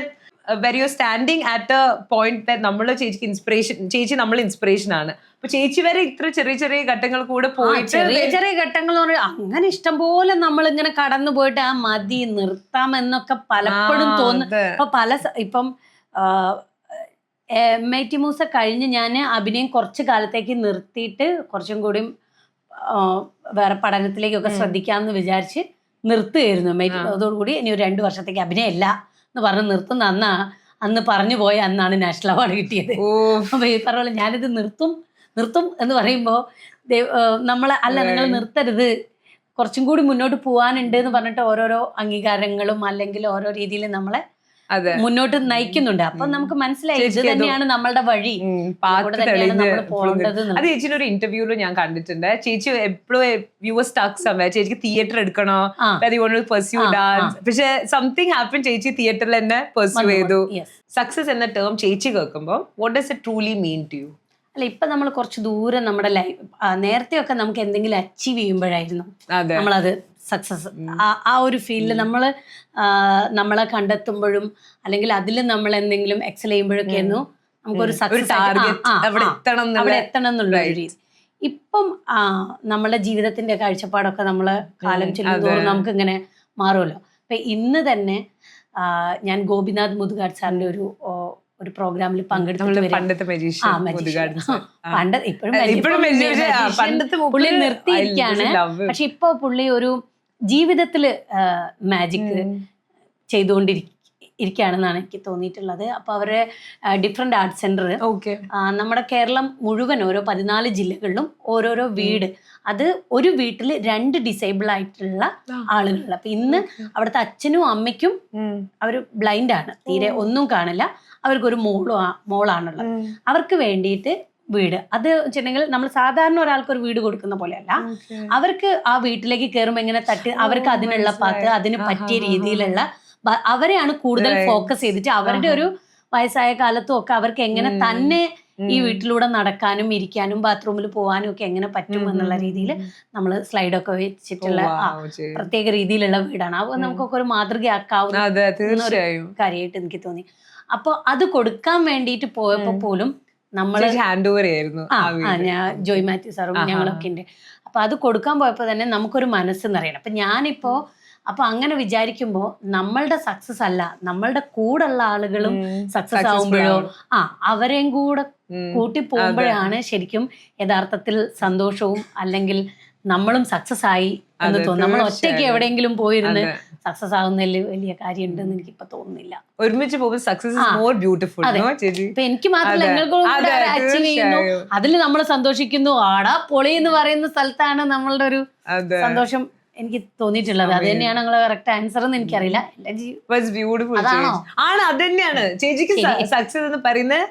where you're standing at a point that നമ്മള് ചേച്ചിക്ക് ഇൻസ്പിറേഷൻ, ചേച്ചി നമ്മൾ ഇൻസ്പിറേഷൻ ആണ്. അപ്പൊ ചേച്ചി വരെ ഇത്ര ചെറിയ ചെറിയ ഘട്ടങ്ങൾ കൂടെ പോയിട്ട് ചെറിയ ഘട്ടങ്ങൾ അങ്ങനെ ഇഷ്ടംപോലെ നമ്മൾ ഇങ്ങനെ കടന്നു പോയിട്ട് ആ മതി നിർത്താം എന്നൊക്കെ പലപ്പോഴും തോന്നുന്നു. അപ്പൊ ഇപ്പം MIT മൂസ കഴിഞ്ഞ് ഞാൻ അഭിനയം കുറച്ച് കാലത്തേക്ക് നിർത്തിയിട്ട് കുറച്ചും കൂടി വേറെ പഠനത്തിലേക്കൊക്കെ ശ്രദ്ധിക്കാമെന്ന് വിചാരിച്ച് നിർത്തുകയായിരുന്നു. അതോടുകൂടി ഇനി ഒരു 2 വർഷത്തേക്ക് അഭിനയം ഇല്ല എന്ന് പറഞ്ഞ് നിർത്തുന്ന അന്ന് പറഞ്ഞു പോയ അന്നാണ് നാഷണൽ അവാർഡ് കിട്ടിയത്. അപ്പൊ ഈ പറഞ്ഞ പോലെ ഞാനിത് നിർത്തും എന്ന് പറയുമ്പോൾ നമ്മളെ നിങ്ങൾ നിർത്തരുത്, കുറച്ചും കൂടി മുന്നോട്ട് പോകാനുണ്ട് എന്ന് പറഞ്ഞിട്ട് ഓരോരോ അംഗീകാരങ്ങളും അല്ലെങ്കിൽ ഓരോ രീതിയിൽ നമ്മളെ മുന്നോട്ട് നയിക്കുന്നുണ്ട്. അപ്പൊ നമുക്ക് മനസ്സിലായി ഇത് തന്നെയാണ് നമ്മളുടെ വഴി, പോകേണ്ടത്. അത് ചേച്ചിയുടെ ഒരു ഇന്റർവ്യൂല് ഞാൻ കണ്ടിട്ടുണ്ട്. ചേച്ചി എപ്പോഴും യു വാസ് സ്റ്റക്ക് സംവെയർ, ചേച്ചിക്ക് തിയേറ്റർ എടുക്കണോ, പെർസ്യൂ ഡാൻസ്. പക്ഷെ സംതിങ് ഹാപ്പൻ, ചേച്ചി തിയേറ്ററിൽ തന്നെ പെർസ്യൂ ചെയ്തു. സക്സസ് എന്ന ടേം ചേച്ചി കേൾക്കുമ്പോൾ what does it truly mean to you? അല്ല, ഇപ്പൊ നമ്മൾ കുറച്ച് ദൂരം നമ്മുടെ ലൈഫ്, നേരത്തെ ഒക്കെ നമുക്ക് എന്തെങ്കിലും അച്ചീവ് ചെയ്യുമ്പോഴായിരുന്നു നമ്മളത് സക്സസ്. ആ ഒരു ഫീൽഡിൽ നമ്മളെ കണ്ടെത്തുമ്പോഴും അല്ലെങ്കിൽ അതിൽ നമ്മൾ എന്തെങ്കിലും എക്സൽ ചെയ്യുമ്പോഴൊക്കെ ആയിരുന്നു നമുക്കൊരു സക്സസ്, അവിടെ എത്തണം എന്നുള്ള ഒരു രീതി. ഇപ്പം നമ്മളെ ജീവിതത്തിന്റെ കാഴ്ചപ്പാടൊക്കെ നമ്മള് കാലം ചെല്ലുന്നതോറും നമുക്ക് ഇങ്ങനെ മാറുമല്ലോ. അപ്പൊ ഇന്ന് തന്നെ ഞാൻ ഗോപിനാഥ് മുതുകാട് സാറിന്റെ ഒരു പ്രോഗ്രാമിൽ പങ്കെടുത്തിട്ട് പുള്ളി നിർത്തിയിരിക്കുകയാണ്. പക്ഷെ ഇപ്പൊ പുള്ളി ഒരു ജീവിതത്തില് മാജിക് ചെയ്തുകൊണ്ടിരിക്കുകയാണെന്നാണ് എനിക്ക് തോന്നിയിട്ടുള്ളത്. അപ്പൊ അവരുടെ ഡിഫറെന്റ് ആർട്ട് സെന്റർ നമ്മുടെ കേരളം മുഴുവൻ ഓരോ 14 ജില്ലകളിലും ഓരോരോ വീട്, അത് ഒരു വീട്ടിൽ 2 ഡിസേബിൾ ആയിട്ടുള്ള ആളുകൾ. അപ്പൊ ഇന്ന് അവിടുത്തെ അച്ഛനും അമ്മയ്ക്കും അവര് ബ്ലൈൻഡ് ആണ്, തീരെ ഒന്നും കാണില്ല. അവർക്കൊരു മോളാണുള്ളത്. അവർക്ക് വേണ്ടിയിട്ട് വീട്, അത് വെച്ചിട്ടുണ്ടെങ്കിൽ നമ്മൾ സാധാരണ ഒരാൾക്ക് ഒരു വീട് കൊടുക്കുന്ന പോലെയല്ല. അവർക്ക് ആ വീട്ടിലേക്ക് കയറുമ്പോൾ എങ്ങനെ അവർക്ക് അതിനുള്ള പാത്ത്, അതിന് പറ്റിയ രീതിയിലുള്ള അവരെയാണ് കൂടുതൽ ഫോക്കസ് ചെയ്തിട്ട് അവരുടെ ഒരു വയസ്സായ കാലത്തും ഒക്കെ അവർക്ക് എങ്ങനെ തന്നെ ഈ വീട്ടിലൂടെ നടക്കാനും ഇരിക്കാനും ബാത്റൂമിൽ പോകാനും ഒക്കെ എങ്ങനെ പറ്റും എന്നുള്ള രീതിയിൽ നമ്മൾ സ്ലൈഡൊക്കെ വെച്ചിട്ടുള്ള പ്രത്യേക രീതിയിലുള്ള വീടാണ്. അത് നമുക്കൊക്കെ ഒരു മാതൃകയാക്കാവുന്ന കാര്യമായിട്ട് എനിക്ക് തോന്നി. അപ്പൊ അത് കൊടുക്കാൻ വേണ്ടിയിട്ട് പോയപ്പോ പോലും നമ്മള് ഞാൻ ജോയ് മാത്യു സാറും ഞങ്ങളൊക്കെ ഉണ്ട്. അപ്പൊ അത് കൊടുക്കാൻ പോയപ്പോ തന്നെ നമുക്കൊരു മനസ്സ് നിറയണം. അപ്പൊ ഞാനിപ്പോ അപ്പൊ അങ്ങനെ വിചാരിക്കുമ്പോ നമ്മളുടെ സക്സസ് അല്ല, നമ്മളുടെ കൂടെയുള്ള ആളുകളും സക്സസ് ആവുമ്പോഴോ അവരെയും കൂടെ കൂട്ടി പോകുമ്പോഴാണ് ശരിക്കും യഥാർത്ഥത്തിൽ സന്തോഷവും അല്ലെങ്കിൽ നമ്മളും സക്സസ് ആയി എന്ന് തോന്നുന്നു. നമ്മൾ ഒറ്റയ്ക്ക് എവിടെയെങ്കിലും പോയിരുന്ന് സക്സസ് ആവുന്നതിൽ വലിയ കാര്യം ഉണ്ടെന്ന് എനിക്ക് ഇപ്പൊ തോന്നുന്നില്ല. ഒരുമിച്ച് പോകുമ്പോൾ സക്സസ് ഇസ് മോർ ബ്യൂട്ടിഫുൾ. ഇപ്പൊ എനിക്ക് മാത്രമല്ല ഞങ്ങൾക്കും അച്ചീവ് ചെയ്യുന്നു, അതിൽ നമ്മൾ സന്തോഷിക്കുന്നു. ആടാ പൊളി എന്ന് പറയുന്ന സ്ഥലത്താണ് നമ്മളുടെ ഒരു സന്തോഷം എനിക്ക് തോന്നിയിട്ടുള്ളത്. അത് തന്നെയാണ് നിങ്ങളെ കറക്റ്റ് ആൻസർ എന്ന് എനിക്കറിയില്ല. ആണ്, അത് തന്നെയാണ് ചേച്ചിക്ക് സക്സസ് എന്ന് പറയുന്നത്.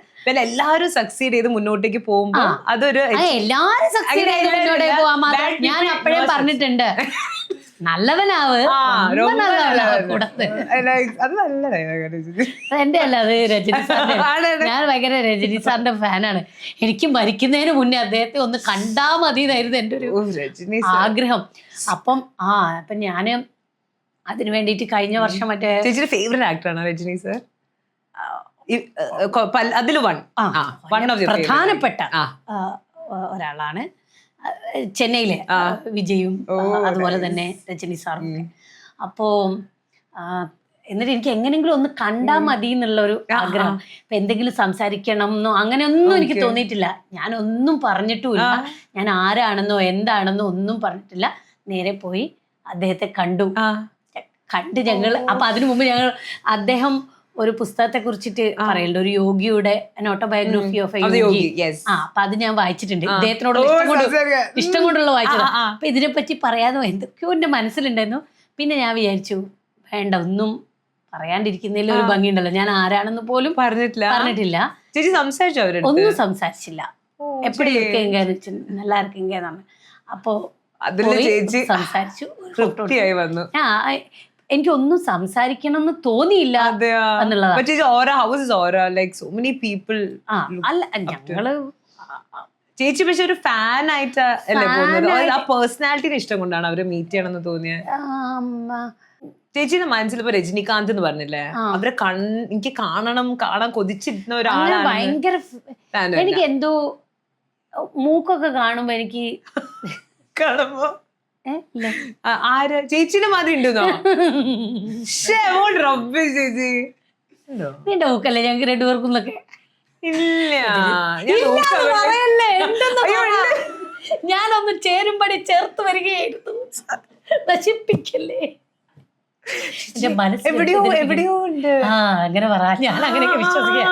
എല്ലാരും സക്സീഡ് ചെയ്ത് മുന്നോട്ടേക്ക് പോകുമ്പോ അതൊരു എല്ലാരും സക്സീഡ് ചെയ്ത് മുന്നോട്ടേക്ക് പോകാൻ മാത്രം ഞാൻ അപ്പോഴേ പറഞ്ഞിട്ടുണ്ട്, നല്ലവനാവ് എന്റെ അല്ല, അത് രജനി സാറിന്റെ. ഞാൻ ഭയങ്കര രജനി സാറിന്റെ ഫാനാണ്. എനിക്ക് മരിക്കുന്നതിന് മുന്നേ അദ്ദേഹത്തെ ഒന്ന് കണ്ടാ മതി എന്നായിരുന്നു എന്റെ ഒരു ആഗ്രഹം. അപ്പം അപ്പൊ ഞാന് അതിനു വേണ്ടിട്ട് കഴിഞ്ഞ വർഷം മറ്റേ ചേച്ചിയുടെ ഫേവറേറ്റ് ആക്ടറാണ് രജനി സാർ. അതില് പ്രധാനപ്പെട്ട ഒരാളാണ്. ചെന്നൈയിലെ വിജയും അതുപോലെ തന്നെ രജനി സാറും. അപ്പോ എന്നിട്ട് എനിക്ക് എങ്ങനെയെങ്കിലും ഒന്ന് കണ്ടാ മതി എന്നുള്ള ഒരു ആഗ്രഹം. ഇപ്പൊ എന്തെങ്കിലും സംസാരിക്കണം എന്നോ അങ്ങനെയൊന്നും എനിക്ക് തോന്നിയിട്ടില്ല. ഞാനൊന്നും പറഞ്ഞിട്ടുമില്ല, ഞാൻ ആരാണെന്നോ എന്താണെന്നോ ഒന്നും പറഞ്ഞിട്ടില്ല. നേരെ പോയി അദ്ദേഹത്തെ കണ്ടു. അപ്പൊ അതിനു മുമ്പ് അദ്ദേഹം ഒരു പുസ്തകത്തെ കുറിച്ചിട്ട് പറയുന്നുണ്ട്, ഒരു യോഗിയുടെ ഓട്ടോബയോഗ്രഫി ഓഫ് എ യോഗി. അപ്പൊ അത് ഞാൻ വായിച്ചിട്ടുണ്ട്. ഇദ്ദേഹത്തിനോട് ഇഷ്ടം കൊണ്ടുള്ള വായിച്ചത്. അപ്പൊ ഇതിനെപ്പറ്റി പറയാതെ എന്തൊക്കെയോ എന്റെ മനസ്സിലുണ്ടായിരുന്നു. പിന്നെ ഞാൻ വിചാരിച്ചു വേണ്ട, ഒന്നും പറയാണ്ടിരിക്കുന്നതിൽ ഒരു ഭംഗിയുണ്ടല്ലോ. ഞാൻ ആരാണെന്ന് പോലും പറഞ്ഞിട്ടില്ല. ഒന്നും സംസാരിച്ചില്ല. എപ്പടി ഇരിക്കെങ്കിൽ നല്ല ഇരിക്കെങ്കിൽ. അപ്പോ സംസാരിച്ചു. എനിക്കൊന്നും സംസാരിക്കണം എന്ന് തോന്നിയില്ല എന്നുള്ളതാണ്. അല്ല, ഞങ്ങള് ചേച്ചി പക്ഷെ ഒരു ഫാൻ ആയിട്ട് ആ പേഴ്സണാലിറ്റിനെ ഇഷ്ടം കൊണ്ടാണ് അവരെ മീറ്റ് ചെയ്യണം എന്ന് തോന്നിയത്. ചേച്ചിയുടെ മനസ്സിൽ ഇപ്പൊ രജനികാന്ത് എന്ന് പറഞ്ഞില്ലേ, അവരെ എനിക്ക് കാണാൻ കൊതിച്ചിരുന്ന ഒരാളാണ്. ഭയങ്കര എനിക്ക് എന്തോ മൂക്കൊക്കെ കാണുമ്പോ എനിക്ക് കാണുമ്പോ ചേച്ചിന്റെ മാതിരി ഉണ്ടെന്നോ? ചേച്ചി നിന്റെ മൂക്കല്ലേ ഞങ്ങൾക്ക് രണ്ടുപേർക്കുന്നൊക്കെ? ഇല്ല, ഞാനൊന്ന് ചേരുമ്പടി ചേർത്ത് വരികയായിരുന്നു. നശിപ്പിക്കല്ലേ എന്റെ മനസ്സ്. എവിടെയോ ഉണ്ട്. അങ്ങനെ പറ, ഞാൻ അങ്ങനെയൊക്കെ വിശ്വസിക്കാം.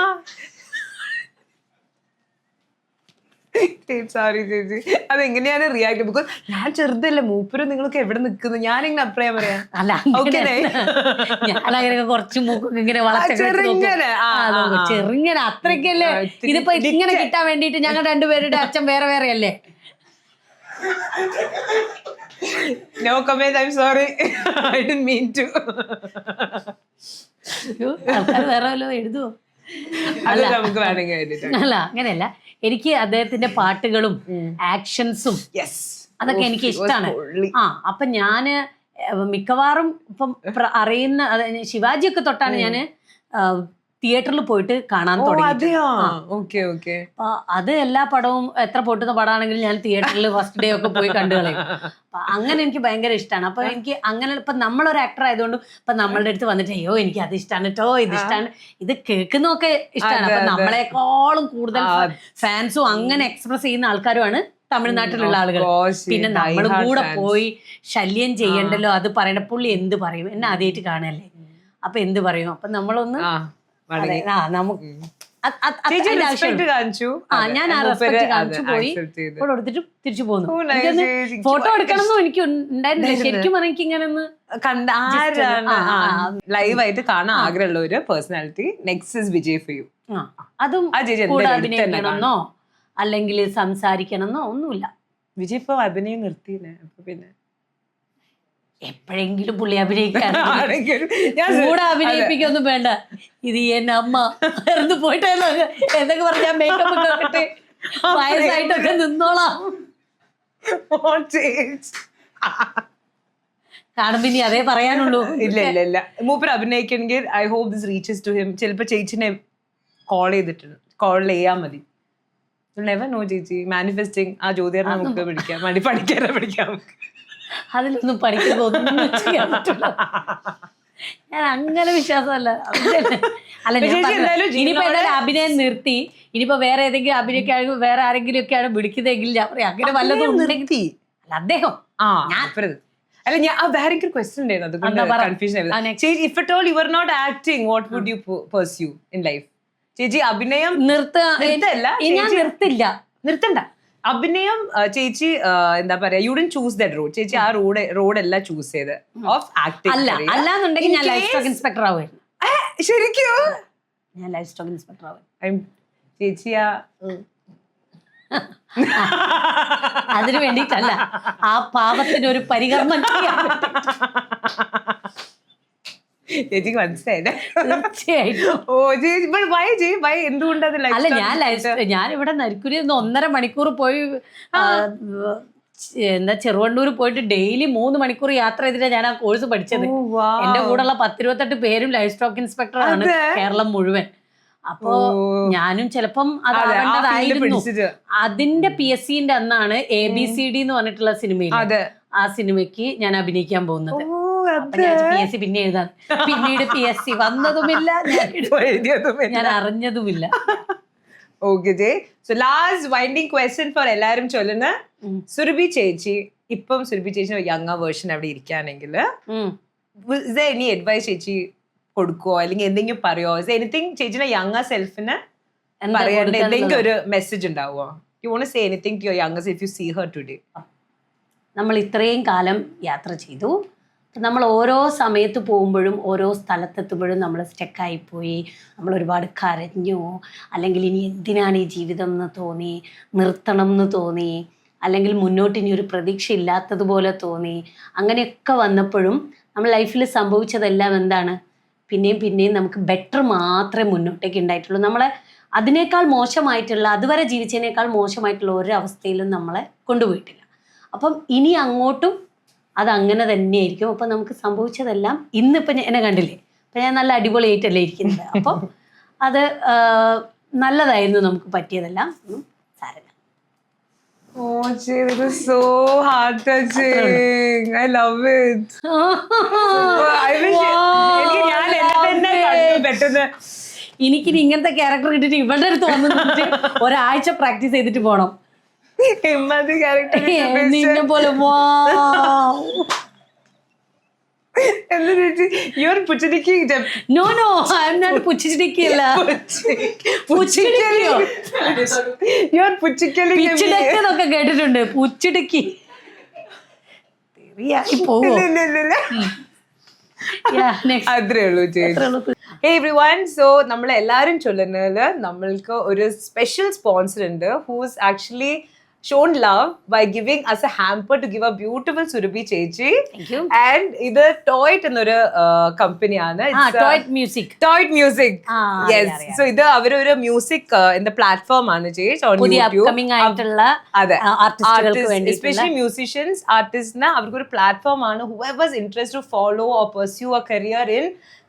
സോറി ചേച്ചി, അതെങ്ങനെയാണ് റിയാക്ട്? ബിക്കോസ് ഞാൻ ചെറുതല്ലേ, മൂപ്പരും നിങ്ങൾക്ക് എവിടെ നിൽക്കുന്നു, ഞാനിങ്ങനെ അഭിപ്രായം പറയാം. ഞാനങ്ങനെ കുറച്ച് മൂക്കൊക്കെ ഇങ്ങനെ ചെറുങ്ങനെ അത്രയ്ക്കല്ലേ. ഇതിപ്പോ ഇങ്ങനെ കിട്ടാൻ വേണ്ടിട്ട് ഞങ്ങൾ രണ്ടുപേരുടെ അച്ഛൻ വേറെ വേറെ അല്ലേ? No comment, I'm sorry. I didn't mean to. ആൾക്കാർ വേറെ വല്ലതും എഴുതുവോ? അല്ല, അങ്ങനെയല്ല. എനിക്ക് അദ്ദേഹത്തിന്റെ പാട്ടുകളും ആക്ഷൻസും അതൊക്കെ എനിക്ക് ഇഷ്ടമാണ്. അപ്പൊ ഞാന് മിക്കവാറും ഇപ്പം അറിയുന്ന ശിവാജിയൊക്കെ തൊട്ടാണ് ഞാന് തിയേറ്ററിൽ പോയിട്ട് കാണാൻ തുടങ്ങി. അത് എല്ലാ പടവും എത്ര പൊട്ടുന്ന പടമാണെങ്കിലും ഞാൻ തിയേറ്ററിൽ ഫസ്റ്റ് ഡേ ഒക്കെ പോയി കണ്ടു കളയും. അപ്പൊ അങ്ങനെ എനിക്ക് ഭയങ്കര ഇഷ്ടമാണ്. അപ്പൊ എനിക്ക് അങ്ങനെ ഇപ്പൊ നമ്മളൊരു ആക്ടർ ആയതുകൊണ്ട് ഇപ്പൊ നമ്മളുടെ അടുത്ത് വന്നിട്ട് അയ്യോ എനിക്ക് അത് ഇഷ്ടമാണ് കേട്ടോ, ഇത് ഇഷ്ടമാണ്, ഇത് കേൾക്കുന്നതൊക്കെ ഇഷ്ടമാണ്. അപ്പൊ നമ്മളെക്കാളും കൂടുതൽ ഫാൻസും അങ്ങനെ എക്സ്പ്രസ് ചെയ്യുന്ന ആൾക്കാരുമാണ് തമിഴ്നാട്ടിലുള്ള ആളുകൾ. പിന്നെ നമ്മളും കൂടെ പോയി ശല്യം ചെയ്യണ്ടല്ലോ, അത് പറയണ്ട. പുള്ളി എന്ത് പറയും, എന്നെ ആദ്യമായിട്ട് കാണല്ലേ, അപ്പൊ എന്ത് പറയും? അപ്പൊ നമ്മളൊന്ന് ഞാൻ ആ റെസ്പെക്ട് കാണിച്ചു പോയി ഫോട്ടോ എടുത്തിട്ട് തിരിച്ചു പോന്നു. ഫോട്ടോ എടുക്കണമെന്നും എനിക്ക് ഉണ്ടായിരുന്നില്ല. ശരിക്കും പറഞ്ഞാൽ എനിക്ക് ഇങ്ങനെ ഒന്ന് ലൈവായിട്ട് കാണാൻ ആഗ്രഹമുള്ള ഒരു personality next is Vijay for you. അതും കൂടെ അഭിനയിക്കണമെന്നോ അല്ലെങ്കിൽ സംസാരിക്കണമെന്നോ ഒന്നുമില്ല. വിജയ് ഇപ്പൊ അഭിനയം നിർത്തിയില്ലേ? അപ്പൊ പിന്നെ എപ്പോഴെങ്കിലും പുള്ളി അഭിനയിക്കാൻ കൂടെ അഭിനയിപ്പിക്കൊന്നും വേണ്ട. ഇത് എന്നെ അമ്മ ഇറന്ന് പോയിട്ടേ എന്തൊക്കെ പറഞ്ഞാൽ മേക്കപ്പ് ഒക്കെ ഇട്ടിട്ട് വയസ്സായിട്ടൊക്കെ നിന്നോളാം. കാണുമ്പോ ഇനി അതേ പറയാനുള്ളൂ. ഇല്ല മൂപ്പർ അഭിനയിക്കണമെങ്കിൽ I hope this reaches to him. ചിലപ്പോ ചേച്ചിനെ കോൾ ചെയ്യാൻ മതി. നെവർ നോ ചേച്ചി. മാനിഫെസ്റ്റിംഗ് ആ ജ്യോതിയാറിനെ നമുക്ക് പിടിക്കാം, പഠിക്കാനെ പിടിക്കാം. അതിലൊന്നും പഠിക്കാൻ ഒന്നും ചെയ്യാൻ പറ്റില്ല. ഞാൻ അങ്ങനെ വിശ്വാസമല്ല. അല്ല, ഇനിയിപ്പോ എന്തായാലും അഭിനയം നിർത്തി, ഇനിയിപ്പോ വേറെ ഏതെങ്കിലും അഭിനയിക്കുകയാണെങ്കിൽ വേറെ ആരെങ്കിലും ഒക്കെയാണ് വിളിക്കുന്നതെങ്കിൽ ഞാൻ പറയാം അങ്ങനെ വല്ലതും ഉണ്ടെങ്കിൽ. അല്ല അദ്ദേഹം അല്ല ഞാൻ വേറെ ഒരു ക്വസ്റ്റ്യൻ ഉണ്ടായിരുന്നു, അതുകൊണ്ട് കൺഫ്യൂഷൻ ആയിരുന്നു. ചേച്ചി, if at all you are not acting, what would you pursue in life? ചേച്ചി അഭിനയം നിർത്തല്ല, ഞാൻ നിർത്തണ്ട. അഭിനയം ചേച്ചി എന്താ പറയാ, you didn't choose that road. ചേച്ചി ആ റോഡല്ല ചൂസ് ചെയ്ത് ഓഫ് ആക്ടിങ്. അല്ലാന്നുണ്ടെങ്കിൽ ഞാൻ ലൈഫ് സ്റ്റോക്ക് ഇൻസ്പെക്ടർ ആവുമായിരുന്നു. ശരിക്കും ഞാൻ ലൈഫ് സ്റ്റോക്ക് ഇൻസ്പെക്ടർ ആവും. ചേച്ചിയാ അതിനു വേണ്ടിയിട്ടല്ല, ആ പാപത്തിന് ഒരു പരികർമ്മം ചെയ്യാൻ ചേച്ചിക്ക് മനസ്സിലായില്ലേ? തീർച്ചയായിട്ടും. ഓ ചേച്ചി, എന്തുകൊണ്ടത്? അല്ല, ഞാൻ ഇവിടെ നരിക്കുരി 1.5 മണിക്കൂർ പോയി ചെറുവണ്ണൂർ പോയിട്ട് ഡെയിലി 3 മണിക്കൂർ യാത്ര ചെയ്തിട്ട് ഞാൻ ആ കോഴ്സ് പഠിച്ചത്. എന്റെ കൂടെയുള്ള 10-28 പേരും ലൈഫ് സ്റ്റോക്ക് ഇൻസ്പെക്ടർ ആണ്, കേരളം മുഴുവൻ. അപ്പോ ഞാനും ചിലപ്പം അതാവേണ്ടതായിരുന്നു. അതിന്റെ PSCന്റെ അന്നാണ് ABCD എന്ന് പറഞ്ഞിട്ടുള്ള സിനിമയിൽ, ആ സിനിമയ്ക്ക് ഞാൻ അഭിനയിക്കാൻ പോകുന്നത്. PSC പിന്നെ എഴുതാൻ, പിന്നീട് PSC വന്നതുമില്ല, ഞാൻ അറിഞ്ഞതുമില്ല. ഓക്കെ ജെ, so last winding question for എല്ലാരും ചൊല്ലുന്ന സുരഭി ചേച്ചി. ഇപ്പം സുരഭി ചേച്ചി യങ്ങർ വേർഷൻ അവിടെ ഇരിക്കുകയാണെങ്കിൽ എനി അഡ്വൈസ് ചേച്ചി കൊടുക്കുവോ, അല്ലെങ്കിൽ എന്തെങ്കിലും പറയോ? എനിത്തിങ് ചേച്ചിയുടെ യങ്ങർ സെൽഫിന് പറയേണ്ട എന്തെങ്കിലും ഒരു മെസ്സേജ് ഉണ്ടാവുമോ? You want say anything to your younger self you see her today? നമ്മൾ ഇത്രയും കാലം യാത്ര ചെയ്തു, നമ്മൾ ഓരോ സമയത്ത് പോകുമ്പോഴും ഓരോ സ്ഥലത്തെത്തുമ്പോഴും നമ്മൾ സ്റ്റക്കായിപ്പോയി, നമ്മൾ ഒരുപാട് കരഞ്ഞു, അല്ലെങ്കിൽ ഇനി എന്തിനാണ് ഈ ജീവിതം എന്ന് തോന്നി, നിർത്തണം എന്ന് തോന്നി, അല്ലെങ്കിൽ മുന്നോട്ട് ഇനി ഒരു പ്രതീക്ഷ ഇല്ലാത്തതുപോലെ തോന്നി. അങ്ങനെയൊക്കെ വന്നപ്പോഴും നമ്മൾ ലൈഫിൽ സംഭവിച്ചതെല്ലാം എന്താണ്? പിന്നെയും നമുക്ക് ബെറ്റർ മാത്രമേ മുന്നോട്ടേക്ക് ഉണ്ടായിട്ടുള്ളൂ. നമ്മളെ അതിനേക്കാൾ മോശമായിട്ടുള്ള, അതുവരെ ജീവിച്ചതിനേക്കാൾ മോശമായിട്ടുള്ള ഒരവസ്ഥയിലും നമ്മളെ കൊണ്ടുപോയിട്ടില്ല. അപ്പം ഇനി അങ്ങോട്ടും അതങ്ങനെ തന്നെയായിരിക്കും. അപ്പം നമുക്ക് സംഭവിച്ചതെല്ലാം ഇന്നിപ്പം എന്നെ കണ്ടില്ലേ, അപ്പം ഞാൻ നല്ല അടിപൊളിയായിട്ടല്ലേ ഇരിക്കുന്നത്. അപ്പം അത് നല്ലതായിരുന്നു, നമുക്ക് പറ്റിയതെല്ലാം. ഒന്നും സാരമില്ല. Oh, Jay, this is so heart-touching. I love it. I wish എനിക്കിനി ഇങ്ങനത്തെ ക്യാരക്ടർ കിട്ടിട്ട് ഇവളുടെ അടുത്ത് വന്നിട്ട് ഒരാഴ്ച പ്രാക്ടീസ് ചെയ്തിട്ട് പോണം. നിന്നെ പോലെ You're Puchidiki. No, I'm not Puchidiki. You're Puchikali. Puchidaki എന്നൊക്കെ കേട്ടിട്ടുണ്ട്. പുച്ചിടിക്കി അത്രേ ഉള്ളൂ ചേച്ചി. Hey everyone, so നമ്മൾ എല്ലാരും ചൊല്ലുന്നത് നമ്മൾക്ക് ഒരു സ്പെഷ്യൽ സ്പോൺസർ ഉണ്ട് who's actually shown love by giving us a hamper to give a beautiful Surabhi Chechi. Thank you. And ഇത് Toit എന്നൊരു കമ്പനിയാണ്. Toit Music. Yes. So ഇത് അവരൊരു മ്യൂസിക് എന്താ പ്ലാറ്റ്ഫോം ആണ് ചേച്ചി on പുതിയ YouTube. അപ്കമിംഗ് ആയിട്ടുള്ള ആർട്ടിസ്റ്റുകൾക്ക് വേണ്ടി, especially musicians, artists അവർക്ക് ഒരു പ്ലാറ്റ്ഫോം ആണ്. Whoever's interested to follow or pursue a career in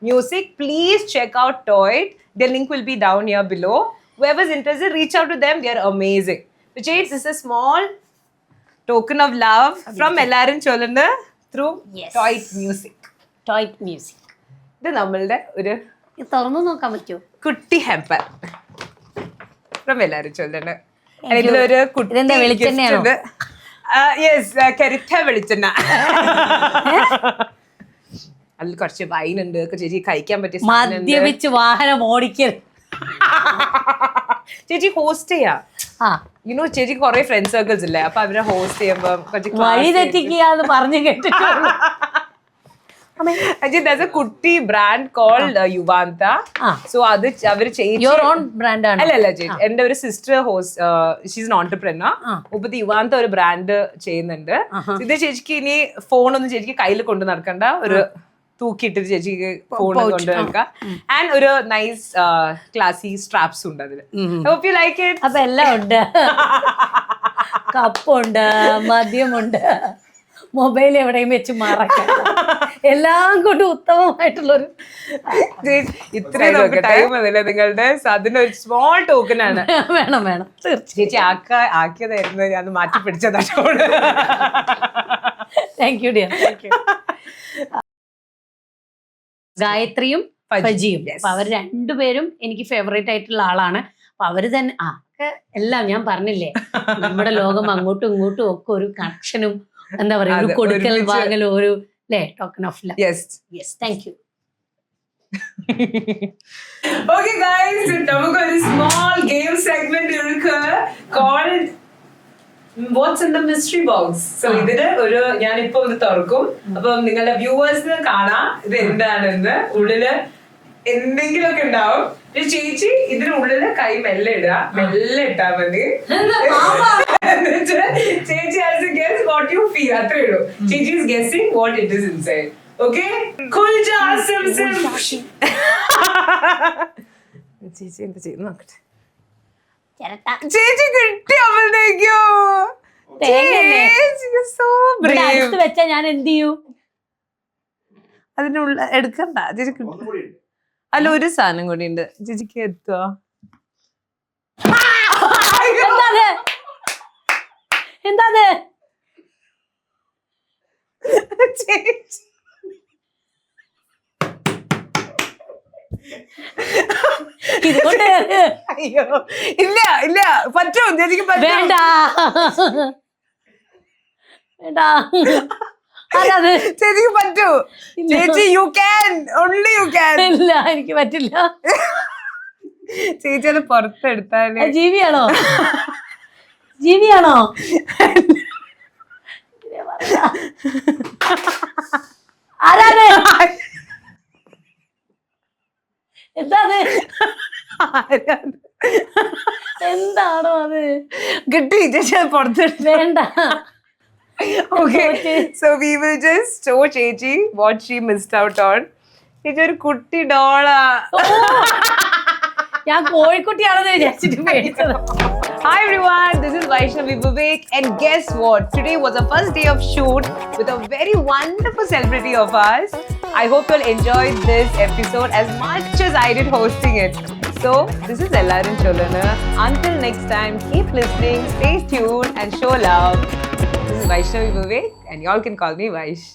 music, please check out Toit. The link will be down here below. Whoever's interested, reach out to them. They are amazing. So Chase, this is a small token of love from Ellarin Cholana through Toit Music. Toit Music. ഇത് നമ്മളുടെ ഒരു തുറന്നു നോക്കാൻ പറ്റുമോ? കുട്ടി ഹാമ്പർ ഫ്രം Ellarin Cholana. ഇതിലൊരു കുട്ടി വെളിച്ചെണ്ണയാണോ? യെസ്, കരുത്ത വെളിച്ചെണ്ണ. അതിൽ കുറച്ച് വൈൻ ഉണ്ട്, ചേച്ചി കഴിക്കാൻ പറ്റിയ മദ്യപിച്ച് വാഹനം ഓടിക്കൽ. ചേച്ചി ഹോസ്റ്റ് ചെയ്യാ, യുനോ ചേച്ചി കുറെ ഫ്രണ്ട് സർക്കിൾസ് ഇല്ലേ, അപ്പൊ അവരെ ഹോസ്റ്റ് ചെയ്യുമ്പോ വഴി തെറ്റിക്കാന്ന് പറഞ്ഞു കേട്ടിട്ടുണ്ട്. There's a കുട്ടി ബ്രാൻഡ് കോൾഡ് യുവാന്ത. സോ അത് അവര് അല്ലല്ല ചേച്ചി, എന്റെ ഒരു സിസ്റ്റർ ഷീസ് എൻ ഓൺടർപ്രനർ. ഇപ്പത്തെ യുവാന്ത ഒരു ബ്രാൻഡ് ചെയ്യുന്നുണ്ട്. ഇത് ചേച്ചിക്ക് ഇനി ഫോണൊന്നും ചേച്ചിക്ക് കയ്യിൽ കൊണ്ടു നടക്കണ്ട, ഒരു തൂക്കിയിട്ടിട്ട് ചേച്ചിക്ക് ഫോൺ കൊണ്ട് നടക്കാം. ആൻഡ് ഒരു നൈസ് ക്ലാസി സ്ട്രാപ്സ് ഉണ്ട് അതില്. Hope you like it. അപ്പൊ എല്ലാം ഉണ്ട്, കപ്പുണ്ട്, മദ്യമുണ്ട്, മൊബൈൽ എവിടെയും വെച്ച് മറക്കാം, എല്ലാം കൊണ്ട് ഉത്തമമായിട്ടുള്ളൊരു. ഇത്രയും ടൈം അതല്ലേ നിങ്ങളുടെ, അതിനൊരു സ്മോൾ ടോക്കൺ ആണ്. വേണം ചേച്ചി ആക്കിയതായിരുന്നു, ഞാൻ മാറ്റി പിടിച്ചതാണ്. Thank you dear. ഗായത്രിയും ഫജിയും, അപ്പൊ അവർ രണ്ടുപേരും എനിക്ക് ഫേവറേറ്റ് ആയിട്ടുള്ള ആളാണ്. അപ്പൊ അവര് തന്നെ എല്ലാം ഞാൻ പറഞ്ഞില്ലേ, നമ്മുടെ ലോകം അങ്ങോട്ടും ഇങ്ങോട്ടും ഒക്കെ ഒരു കണക്ഷനും എന്താ പറയാ ഒരു അതെ, കൊടുക്കൽ ഒരുമിച്ച്. വാങ്ങൽ ഒരു അല്ലേ token of love. Yes. Yes, thank you. Okay guys, നമുക്ക് ഒരു small game segment ഇருக்கு called What's in the mystery box. So ഇതില് ഒരു ഞാനിപ്പോ ഇത് തുറക്കും. അപ്പൊ നിങ്ങളുടെ വ്യൂവേഴ്സിന് കാണാം ഇത് എന്താണെന്ന്. ഉള്ളില് എന്തെങ്കിലുമൊക്കെ ഉണ്ടാവും. ചേച്ചി ഇതിനുള്ളില് കൈ മെല്ലെ ഇടുക, മെല്ലെ ഇട്ടാ മതി. എന്നിട്ട് ചേച്ചി has to guess what you feel. അത്രേ ഉള്ളൂ. ചേച്ചി is guessing what it is inside. Okay? കുൽജ സിംസിം. ചേച്ചി എന്താ ചെയ്യുന്നു നോക്കട്ടെ. ചേച്ചി കിട്ടിയപ്പോഴേക്കോ അടുത്ത് വെച്ചാ ഞാൻ എന്ത് ചെയ്യൂ? അതിനുള്ള എടുക്കണ്ട ചേച്ചി കിട്ടി. അല്ല ഒരു സാധനം കൂടി ഉണ്ട് ചേച്ചിക്ക് എത്തുക. എന്താ ചേച്ചി ഇതുകൊണ്ട് അയ്യോ ഇല്ല ഇല്ല പറ്റോ ചേച്ചിക്ക് പറ്റോ? വേണ്ട വേണ്ട. ആരാത്? ചേച്ചിക്ക് പറ്റൂ. ചേച്ചി you can, only you can. ഇല്ല, എനിക്ക് പറ്റില്ല. ചേച്ചി അത് പുറത്തെടുത്താല് ജീവിയാണോ? ജീവിയാണോ? ആരാണ്? എന്താ എന്താണോ അത്? കിട്ടി ചേച്ചി അത് പുറത്തെടുത്ത്. വേണ്ട. Okay, so we will just show ചേച്ചി what she missed out on. ചേച്ചി ഒരു കുട്ടി ഡോളാ. ഞാൻ കോഴിക്കുട്ടിയാണെന്ന് വിചാരിച്ചിട്ട് പേടിച്ചത്. Hi everyone, this is Vaishnavi Vivek and guess what? Today was the first day of shoot with a very wonderful celebrity of ours. I hope you'll enjoy this episode as much as I did hosting it. So, this is Ellarin Cholana. Until next time, keep listening, stay tuned and show love. This is Vaishnavi Vivek and y'all can call me Vaish.